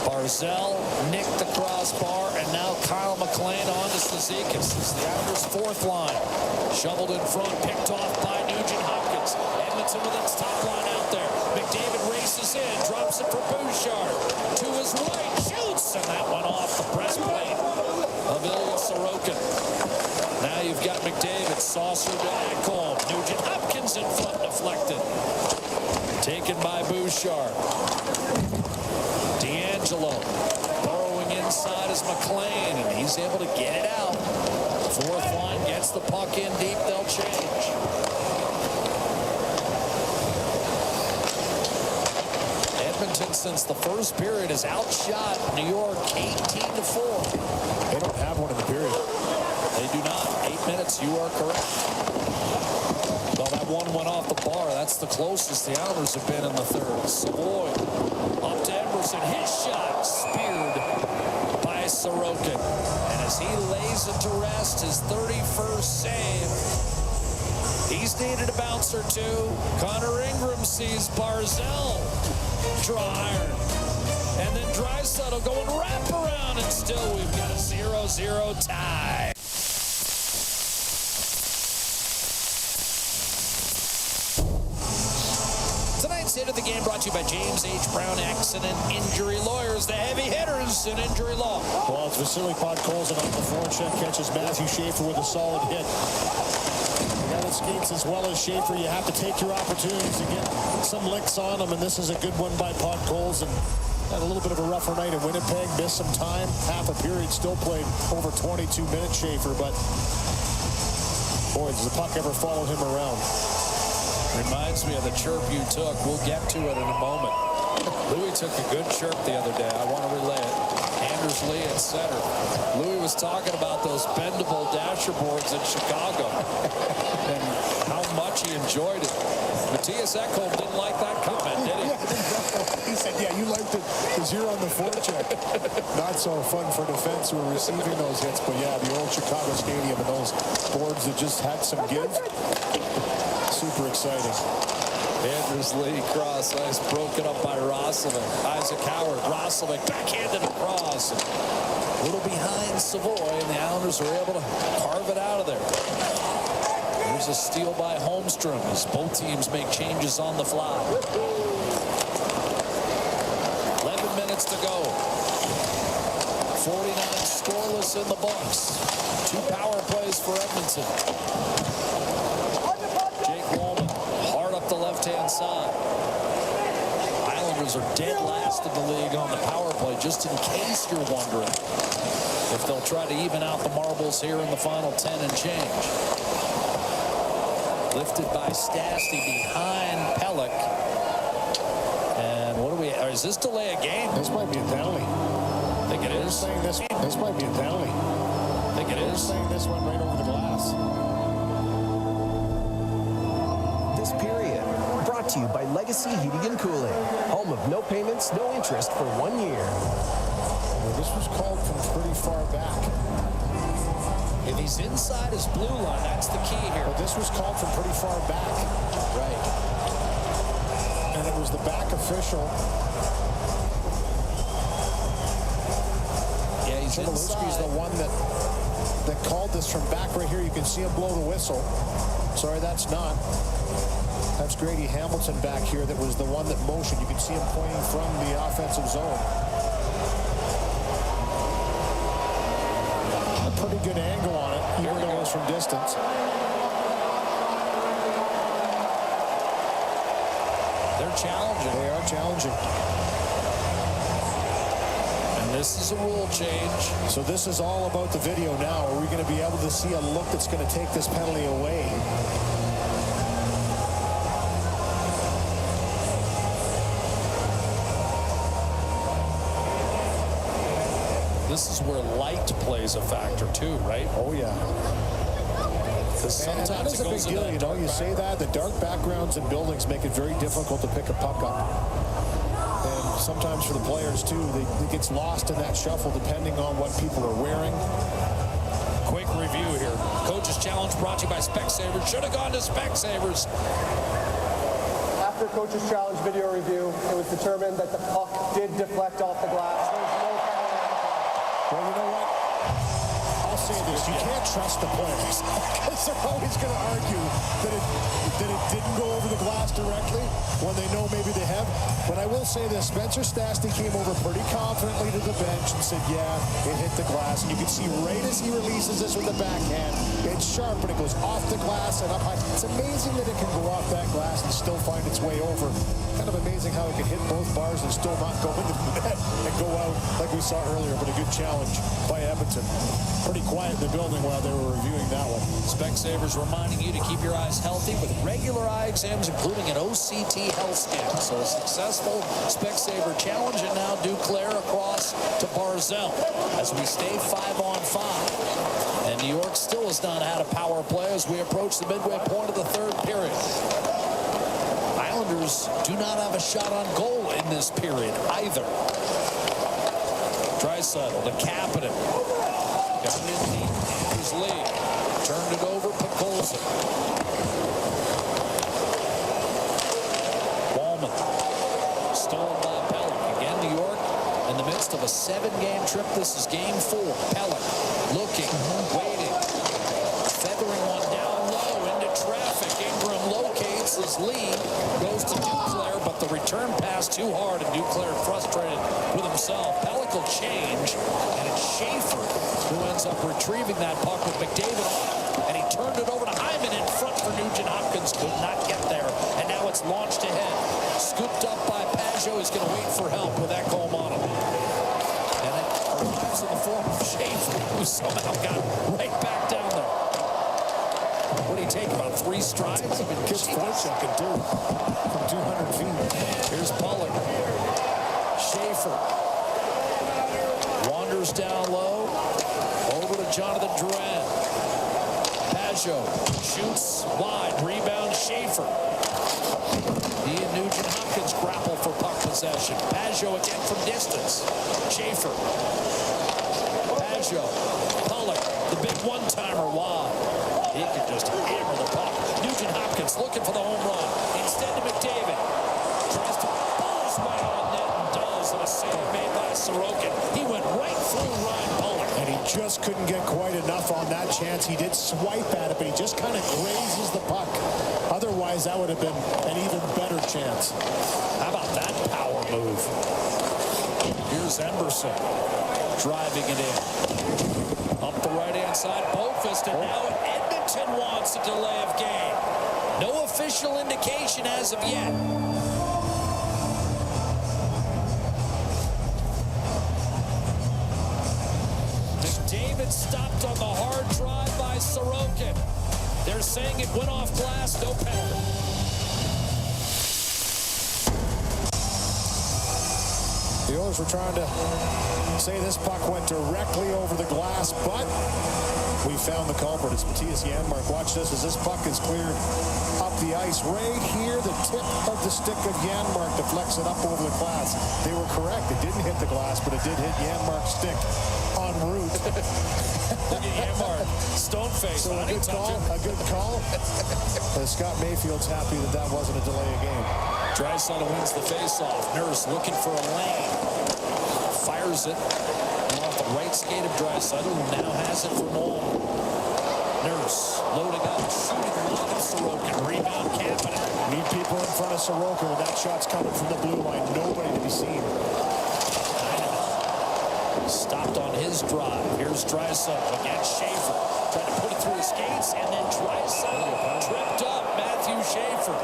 Barzal nicked the crossbar, and now Kyle McLean on to Cizikas. It's the Islanders' 4th line. Shoveled in front, picked off by Nugent-Hopkins. Edmonton with its top line out there. McDavid races in, drops it for Bouchard. To his right, shoots, and that went off the breastplate of Ilya Sorokin. Now you've got McDavid, saucer to Ekholm. Nugent-Hopkins in front, deflected. Taken by Bouchard. D'Angelo burrowing inside is McLean, and he's able to get it out. 4th line gets the puck in deep, they'll change. Edmonton, since the first period, has outshot New York 18-4. They don't have one in the period. They do not. 8 minutes, you are correct. Well, that one went off the bar. That's the closest the Islanders have been in the third. Savoy up to Emerson. His shot speared by Sorokin. And as he lays it to rest, his 31st save. He's needed a bounce or two. Connor Ingram sees Barzell draw iron. And then Draisaitl going wraparound, and still we've got a 0-0 tie. Tonight's hit of the game brought to you by James H. Brown Accident Injury Lawyers, the heavy hitters in injury law. Well, it's Vasily Podkolzin on the forecheck, catches Matthew Schaefer with a solid hit. The guy that skates as well as Schaefer, you have to take your opportunities to get some licks on him, and this is a good one by Podkolzin. Had a little bit of a rougher night in Winnipeg, missed some time. Half a period, still played over 22 minutes, Schaefer, but boy, does the puck ever follow him around. Reminds me of the chirp you took. We'll get to it in a moment. Louis took a good chirp the other day. I want to relay it. Anders Lee at center. Louis was talking about those bendable dasher boards in Chicago and how much he enjoyed it. Matthias Ekholm didn't like that comment, did he? He said, yeah, you liked it because you're on the forecheck. Not so fun for defense who are receiving those hits, but yeah, the old Chicago Stadium and those boards that just had some give. Super exciting. Anders Lee cross ice broken up by Roslovic. Isaac Howard, Roslovic backhanded across. A little behind Savoy, and the Islanders are able to carve it out of there. There's a steal by Holmstrom as both teams make changes on the fly. 11 minutes to go. 49 scoreless in the books. 2 power plays for Edmonton. The left-hand side. Islanders are dead last in the league on the power play, just in case you're wondering if they'll try to even out the marbles here in the final 10 and change. Lifted by Stastny behind Pelech. And what do we, or is this delay a game? This might be a penalty. I think it is. This might be a penalty. I think it is. Saying this went right over the glass. This period brought to you by Legacy Heating and Cooling, home of no payments, no interest for 1 year. Well, this was called from pretty far back. If he's inside his blue line, that's the key here. But this was called from pretty far back. Right. And it was the back official. Yeah, he's Chmielewski's the one that called this from back right here. You can see him blow the whistle. Sorry, that's not. That's Grady Hamilton back here that was the one that motioned. You can see him pointing from the offensive zone. A pretty good angle on it, even though it was from distance. They're challenging. They are challenging. And this is a rule change. So this is all about the video now. Are we going to be able to see a look that's going to take this penalty away? This is where light plays a factor too, right? Oh, yeah. And that is a big deal, you know. You say that, the dark backgrounds in buildings make it very difficult to pick a puck up. And sometimes for the players, too, it gets lost in that shuffle depending on what people are wearing. Quick review here. Coach's Challenge brought to you by Specsavers. Should have gone to Specsavers. After Coach's Challenge video review, it was determined that the puck did deflect off the glass. Well, you know what? I'll say this. You can't trust the players because they're always going to argue that it didn't go over the glass directly when they know maybe they have. But I will say this. Spencer Stastny came over pretty confidently to the bench and said, yeah, it hit the glass. And you can see right as he releases this with the backhand, it's sharp, but it goes off the glass and up high. It's amazing that it can go off that glass and still find its way over. Kind of amazing how it can hit both bars and still not go into the net and go out like we saw earlier, but a good challenge by Edmonton. Pretty quiet in the building while they were reviewing that one. Specsavers reminding you to keep your eyes healthy with regular eye exams, including an OCT health scan. So a successful Specsaver challenge, and now Duclair across to Barzell as we stay 5-on-5. And New York still has not had a power play as we approach the midway point of the third period. Islanders do not have a shot on goal in this period either. Draisaitl, the captain, got it in deep in his lead. Turned it over, Podkolzin. Ballman, stolen by Pelech. Again, New York in the midst of a 7-game trip. This is game 4. Pelech looking, waiting, feathering one down low into traffic. Ingram locates his lead, goes to Duclair, but the return pass too hard, and Duclair frustrated with himself. Pelech will change, and it's Schaefer who ends up retrieving that puck with McDavid on, and he turned it over to Hyman in front for Nugent Hopkins. Could not get there, and now it's launched ahead. Scooped up by Pajot. He's going to wait for help with Ekholm on him. And it arrives in the form of Schaefer, who somehow got right back down there. What do you take, about 3 strides? Even Kit's forecheck can do from 200 feet. Here's Pollock. Schaefer wanders down low. Over to Jonathan Drouin. Pajot shoots wide. Rebound Schaefer. He and Nugent Hopkins grapple for puck possession. Pajot again from distance. Schaefer. Pajot. Pollock, the big one-timer wide. He could just hammer the puck. Nugent Hopkins looking for the home run. Instead to McDavid. Tries to buzz way on net and does. And a save made by Sorokin. He went right through Ryan Pollock. And he just couldn't get quite enough on that chance. He did swipe at it, but he just kind of grazes the puck. Otherwise, that would have been an even better chance. How about that power move? Here's Emberson driving it in. Up the right-hand side, Boqvist, and now Edmonton wants a delay of game. No official indication as of yet. McDavid stopped on the hard drive by Sorokin. They're saying it went off glass, no penalty. The Oilers were trying to say this puck went directly over the glass, but we found the culprit. It's Mattias Janmark. Watch this as this puck is cleared up the ice. Right here, the tip of the stick of Janmark deflects it up over the glass. They were correct. It didn't hit the glass, but it did hit Janmark's stick en route. Look at Janmark, stone face. So a good call. A good call. Scott Mayfield's happy that that wasn't a delay of game. Draisaitl wins the faceoff. Nurse looking for a lane. Fires it off the right skate of Draisaitl, who now has it for Moore. Nurse loading up, shooting along at Sorokin. Rebound Kapanen. Need people in front of Sorokin when that shot's coming from the blue line. Nobody to be seen. Stopped on his drive. Here's Draisaitl against Schaefer. Trying to put it through his skates, and then Draisaitl tripped up Matthew Schaefer.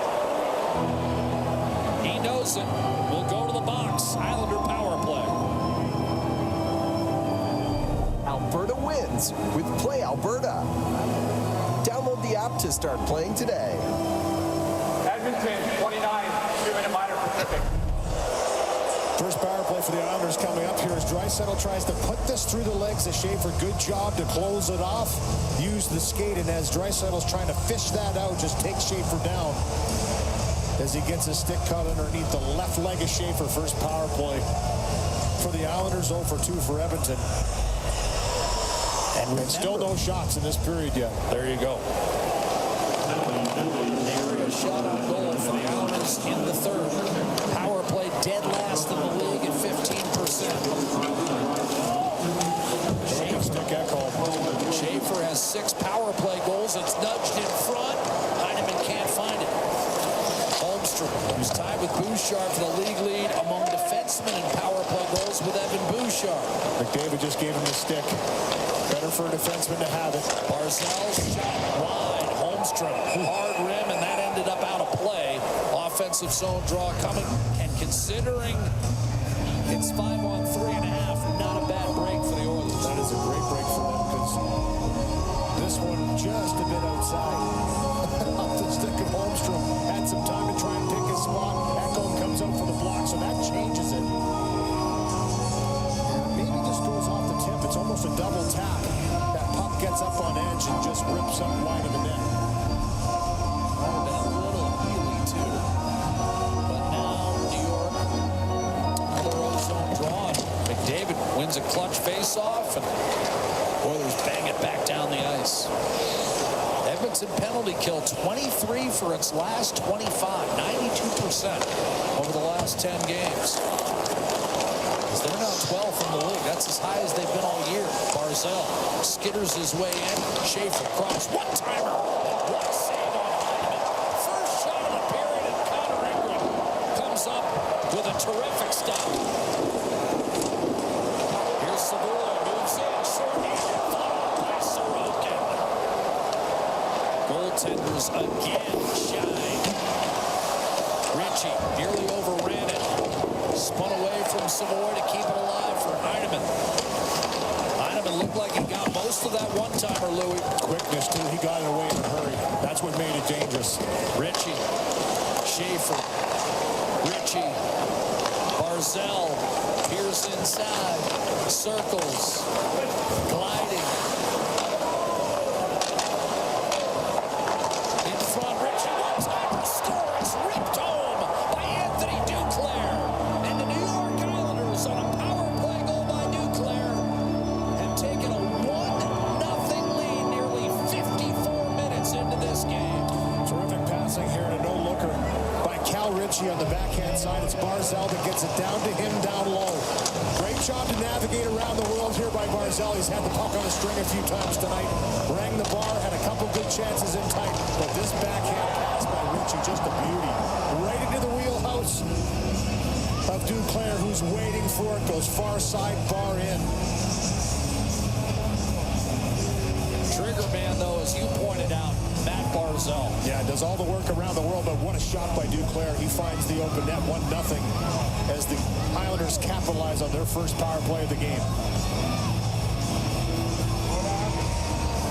He knows it. We'll go to the box. Islander power play. Alberta wins with Play Alberta. Download the app to start playing today. Edmonton, 29, 2-minute minor Pacific. First power play for the Islanders coming up here as Draisaitl tries to put this through the legs of Schaefer. Good job to close it off. Use the skate, and as Draisaitl's trying to fish that out, just take Schaefer down as he gets his stick caught underneath the left leg of Schaefer. First power play for the Islanders, 0 for 2 for Edmonton. And still no shots in this period yet. There you go. Area shot on goal for the Islanders in the third. Power play dead last in the league at 15%. Schaefer has 6 power play goals. It's nudged in front. Heineman can't find it. Holmstrom, who's tied with Bouchard for the league lead among defensemen in power play goals with Evan Bouchard. McDavid just gave him the stick. Better for a defenseman to have it. Barzell's shot wide. Holmstrom, hard rim, and that ended up out of play. Offensive zone draw coming, and considering it's 5-on-3.5, not a bad break for the Oilers. That is a great break for them because Oilers. This one just a bit outside. Off the stick of Holmstrom. Had some time to try and pick his spot. Ekholm comes out for the block, so that changes it. Maybe just goes off the tip. It's almost a double tap. That puck gets up on edge and just rips up wide of the net. Might have been a little heely too. But now New York, another ozone drawn. McDavid wins a clutch face-off, and Oilers bang it back down the ice. Edmonton penalty kill 23 for its last 25, 92% over the last 10 games. They're now 12th in the league. That's as high as they've been all year. Barzal skitters his way in. Schaefer cross one-timer. What a save on Hyman. First shot of the period, and Connor Ingram comes up with a terrific stop. Here's Savoy, moves in, short-handed, followed by Sorokin. Goaltenders again shine. Ritchie nearly overran it. Spun away from Savoy to keep it alive for Heineman. Heineman looked like he got most of that one-timer, Louis. Quickness, too. He got it away in a hurry. That's what made it dangerous. Ritchie, Schaefer, Ritchie, Barzal, Pierce inside, circles, gliding. In front, Ritchie, one-timer, scores, ripped home by Anthony Duclair. And the New York Islanders, on a power play goal by Duclair, have taken a 1-0 lead nearly 54 minutes into this game. Terrific passing here and a no-looker by Cal Ritchie on the backhand side. It's Barzal that gets it down to him down low. Great job to navigate around the world here by Barzal. He's had the puck on a string a few times tonight. Rang the bar, had a couple good chances in tight. But this backhand pass by Ritchie, just a beauty. Right into the wheelhouse of Duclair, who's waiting for it. Goes far side, bar in. Trigger man, though, as you pointed out, Matt Barzal. Yeah, does all the work around the world, but what a shot by Duclair. He finds the open net, 1-0, as the Islanders capitalize on their first power play of the game.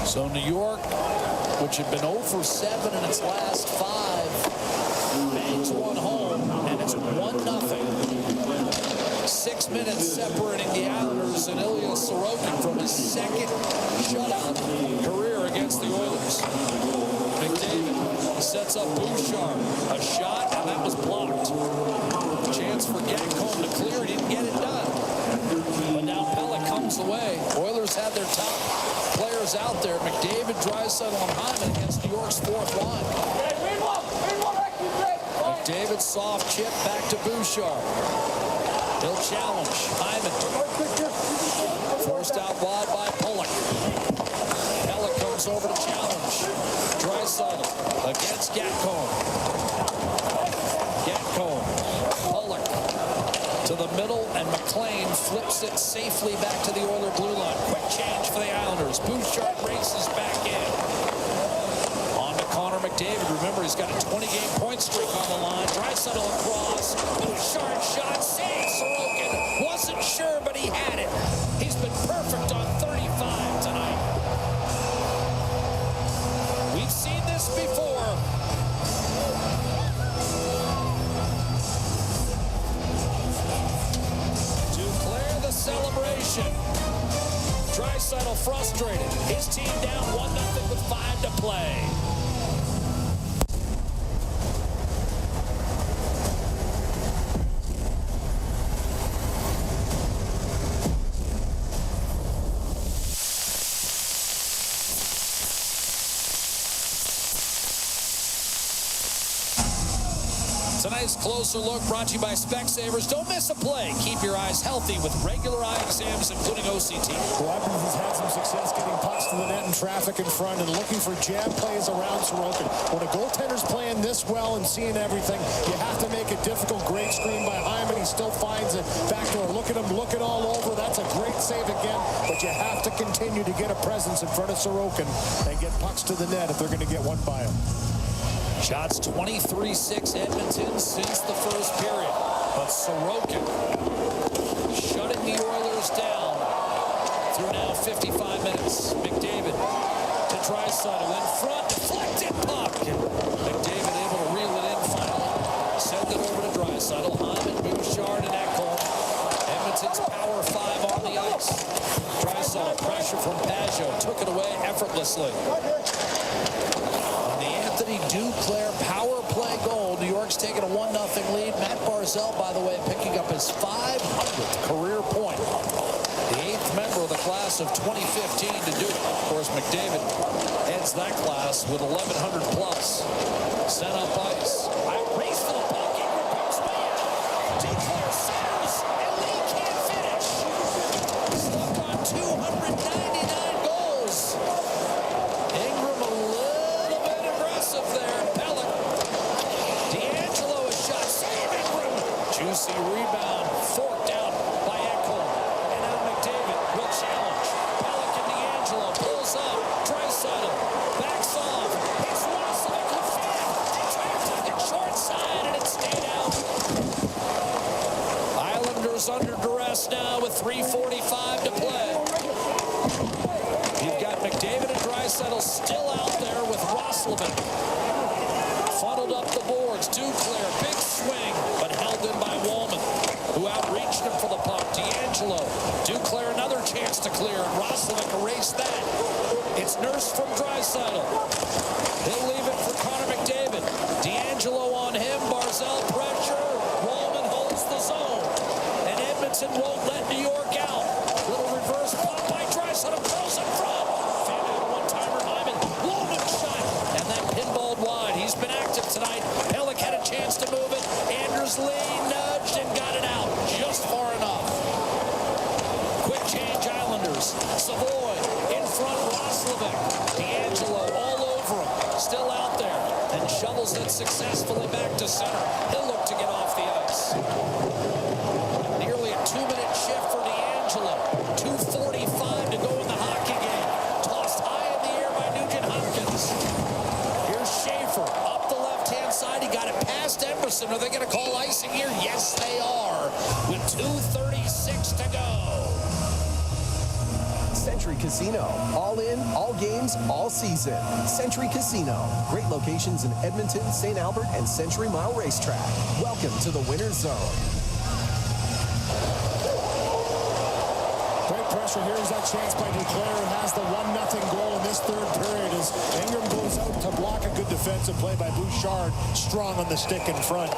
So New York, which had been 0 for 7 in its last 5, bangs one home, and it's 1-0. 6 minutes separating the Islanders and Ilya Sorokin from his second shutout career against the Oilers. McDavid sets up Bouchard. A shot, and that was blocked. Chance for Gatcomb to clear. He didn't get it done. But now Pellick comes away. Oilers had their top players out there. McDavid, Draisaitl, and Hyman against New York's fourth line. McDavid soft chip back to Bouchard. He'll challenge Hyman. Forced out wide by Pellick. Pellick comes over to challenge. Draisaitl against Gatcomb. Gatcomb. Pellick to the middle, and McLean flips it safely back to the Oiler blue line. Quick change for the Islanders. Bouchard races back in. On to Connor McDavid. Remember, he's got a 20-game point streak on the line. Draisaitl across. Bouchard shot. Save. Sorokin wasn't sure, but he had it. He's been perfect on 35 tonight. We've seen this before. Duclair the celebration. Draisaitl frustrated. His team down 1-0 with 5 to play. Tonight's Closer Look brought to you by Specsavers. Don't miss a play. Keep your eyes healthy with regular eye exams, including OCT. Well, Evans has had some success getting pucks to the net and traffic in front and looking for jab plays around Sorokin. When a goaltender's playing this well and seeing everything, you have to make it difficult. Great screen by Hyman. He still finds it. Backdoor. Look at him looking all over. That's a great save again, but you have to continue to get a presence in front of Sorokin and get pucks to the net if they're going to get one by him. Shots 23-6 Edmonton since the first period. But Sorokin shutting the Oilers down through now 55 minutes. Draisaitl in front, deflected puck. McDavid able to reel it in finally. Send it over to Draisaitl. Hyman, Bouchard, and Ekholm. Edmonton's power 5 on the ice. Draisaitl, pressure from Pajot, took it away effortlessly. On the Anthony Duclair power play goal, New York's taking a 1-0 lead. Matt Barzal, by the way, picking up his 500th career point. The 8th member of the class of 2015 to do it. Of course, McDavid ends that class with 1,100 plus. Sent up ice. Race for the puck. Ingram goes way out. Duclair centers, and Lee can't finish. Stuck on 299 goals. Ingram a little bit aggressive there. Pellick. D'Angelo is shot. Save Ingram. Juicy rebound. Forked out by Ekholm. And now McDavid will challenge. Pellick and D'Angelo pulls up. Draisaitl backs off. It's Roslovic who failed. They try to tuck it short side, and it stayed out. Islanders under duress now with 3:45 to play. You've got McDavid and Draisaitl still out there with Roslovic. Funneled up the boards. Duclair, big swing, but held in by Woolman, who outreached him for the puck. D'Angelo, Duclair another chance to clear, and Roslovic erased that. It's Nurse from Draisaitl. He'll leave it for Connor McDavid. D'Angelo on him. Barzal pressure. Woolman holds the zone. And Edmonton won't let New York out. Little reverse pop by Draisaitl. Curls in front. Fan out a one-timer. Hyman. Woolman shot. And then pinballed wide. He's been active tonight. Pellick had a chance to move it. Anders Lee nudged and got it out just far enough. Quick change Islanders. Savoy in front. Roslovic. D'Angelo all over him. Still out there. And shovels it successfully back to center. He'll look to get off the ice. Nearly a 2-minute shift for D'Angelo. 2:45 to go in the hockey game. Tossed high in the air by Nugent-Hopkins. Here's Schaefer up the left-hand side. He got it past Emerson. Are they going to call icing here? Yes, they are. With 2:36 to go. Century Casino. All in, all games, all season. Century Casino. Great locations in Edmonton, St. Albert, and Century Mile Racetrack. Welcome to the Winner's Zone. Great pressure. Here's that chance by Duclair, who has the 1-0 goal in this third period as Ingram goes out to block a good defensive play by Bouchard. Strong on the stick in front.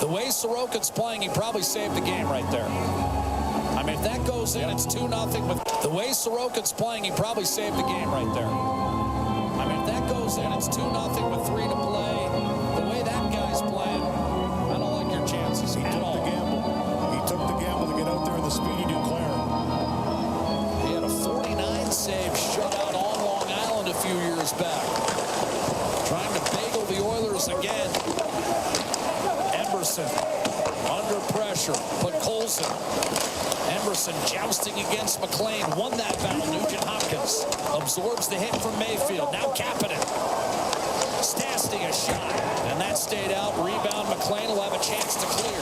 The way Sorokin's playing, he probably saved the game right there. I mean, if that goes in, it's 2-0. With the way Sorokin's playing, he probably saved the game right there. I mean, if that goes in, it's 2-0 with 3 to play. The way that guy's playing, I don't like your chances He at took all. the gamble. He took the gamble to get out there in the speedy Duclair. He had a 49-save shutout on Long Island a few years back. Trying to bagel the Oilers again. Emerson under pressure, but Colson. Emerson jousting against McLean. Won that battle. Nugent-Hopkins absorbs the hit from Mayfield. Now Kapanen. Stastny a shot. And that stayed out. Rebound. McLean will have a chance to clear.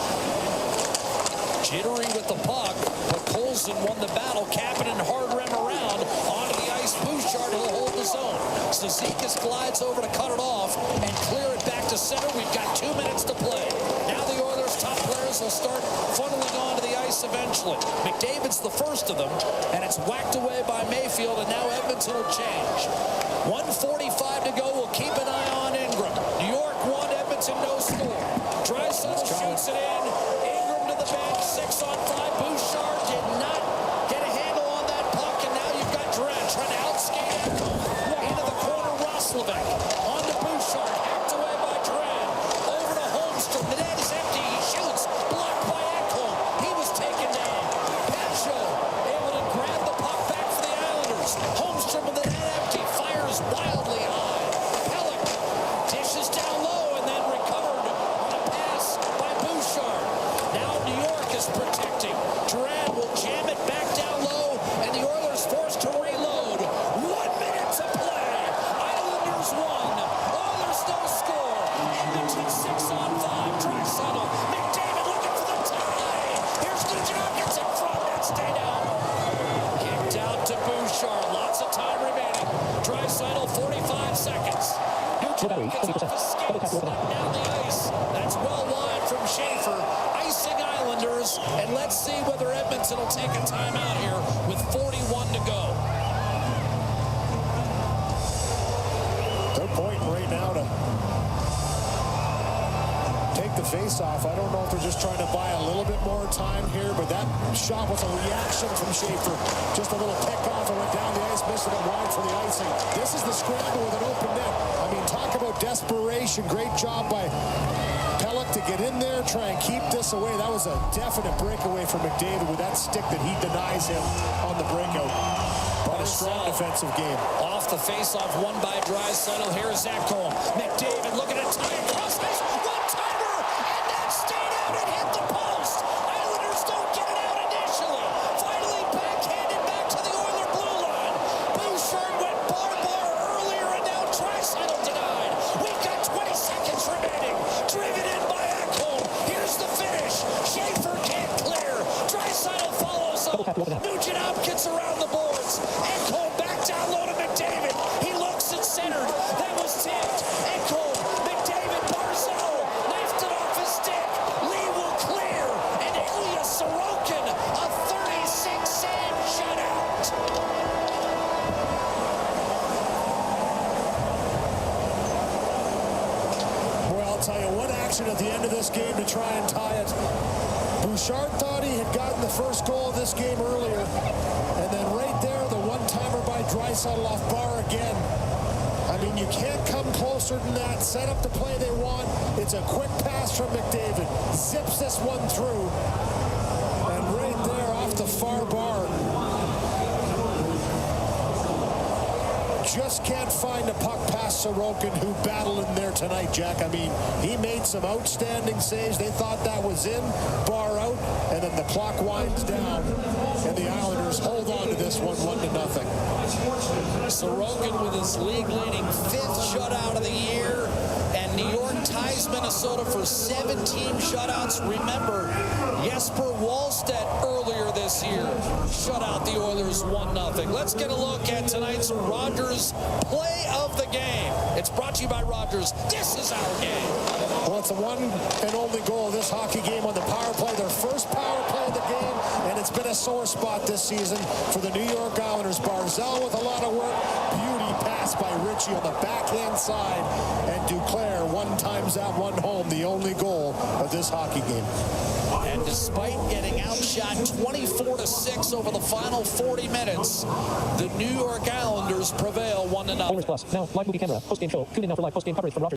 Jittery with the puck, but Colson won the battle. Kapanen hard rim around. Onto the ice. Bouchard will hold the zone. Zizekas glides over to cut it off and clear it back to center. We've got 2 minutes to play. Now the Oilers' top players will start funneling onto the ice eventually. McDavid's the first of them, and it's whacked away by Mayfield, and now Edmonton will change. 1:45 to go. We'll keep an eye on Ingram. New York 1, Edmonton no score. Draisaitl shoots it in. Ingram to the bench. 6-on-5. Bouchard did not get a handle on that puck, and now you've got Durant trying to outskate Ekholm. Into the corner, Roslovic. On to Bouchard. Hacked away by Durant. Over to Holmstrom. The net is empty. He shoots. Blocked by Ekholm. He was taken down. Pajot able to grab the puck back for the Islanders. Holmstrom with the net empty. Fires wildly high. Pellick dishes down low and then recovered on a pass by Bouchard. battery, 20%. Double tap to open up. Down the ice. That's well wide from Schaefer. Icing Islanders. And let's see whether Edmonton will take a timeout here with 41 to go. They're pointing right now to take the face-off. I don't know if they're just trying to buy a little bit more time here, but that shot was a reaction from Schaefer. Just a little pick-off and went down the ice, missing it wide for the icing. This is the scramble with an open net. I mean, talk about desperation. Great job by Pellick to get in there, try and keep this away. That was a definite breakaway from McDavid with that stick that he denies him on the breakout. But a strong defensive game. Off the face-off, won by Draisaitl. Here's Ekholm. McDavid looking at time. Cross face, one-timer, and that stayed out and hit the post. Islanders don't get it out initially. Finally backhanded back to the Oiler blue line. Bouchard went bar earlier, and now Draisaitl denied. We've got 20 seconds remaining. Driven in by Ekholm. Here's the finish. Schaefer can't clear. Draisaitl follows up. Nugent Hopkins around the boards. Ekholm back down low to McDavid. He looks and centered. That was tipped. Ekholm, McDavid, Barzal knifed it off his stick. Lee will clear. And Ilya Sorokin, a 36-save shutout. Well, I'll tell you, what action at the end of this game to try and tie it. Bouchard thought he had gotten the first goal of this game earlier. And then right there, the one-timer by Draisaitl off bar again. I mean, you can't come closer than that. Set up the play they want. It's a quick pass from McDavid. Zips this one through. And right there off the far bar. Just can't find a puck past Sorokin, who battled in there tonight, Jack. I mean, he made some outstanding saves. They thought that was in, bar out, and then the clock winds down, and the Islanders hold on to this one 1-0. Sorokin with his league-leading 5th shutout of the year, and New York ties Minnesota for 17 shutouts. Remember, Jesper Wallstedt earlier this year shut out the Oilers 1-0. Let's get a look at tonight's Rogers play of the game. It's brought to you by Rogers. This is our game. Well, it's the one and only goal of this hockey game on the power play. Their first power play of the game, and it's been a sore spot this season for the New York Islanders. Barzal with a lot of work. Beauty pass by Ritchie on the backhand side. And Duclair, one times out, one home. The only goal of this hockey game. And despite getting outshot 24-6 over the final 40 minutes, the New York Islanders prevail 1-0. Oilers Plus. Now, live movie camera. Post-game show. Tune in now for live post-game coverage from Rogers.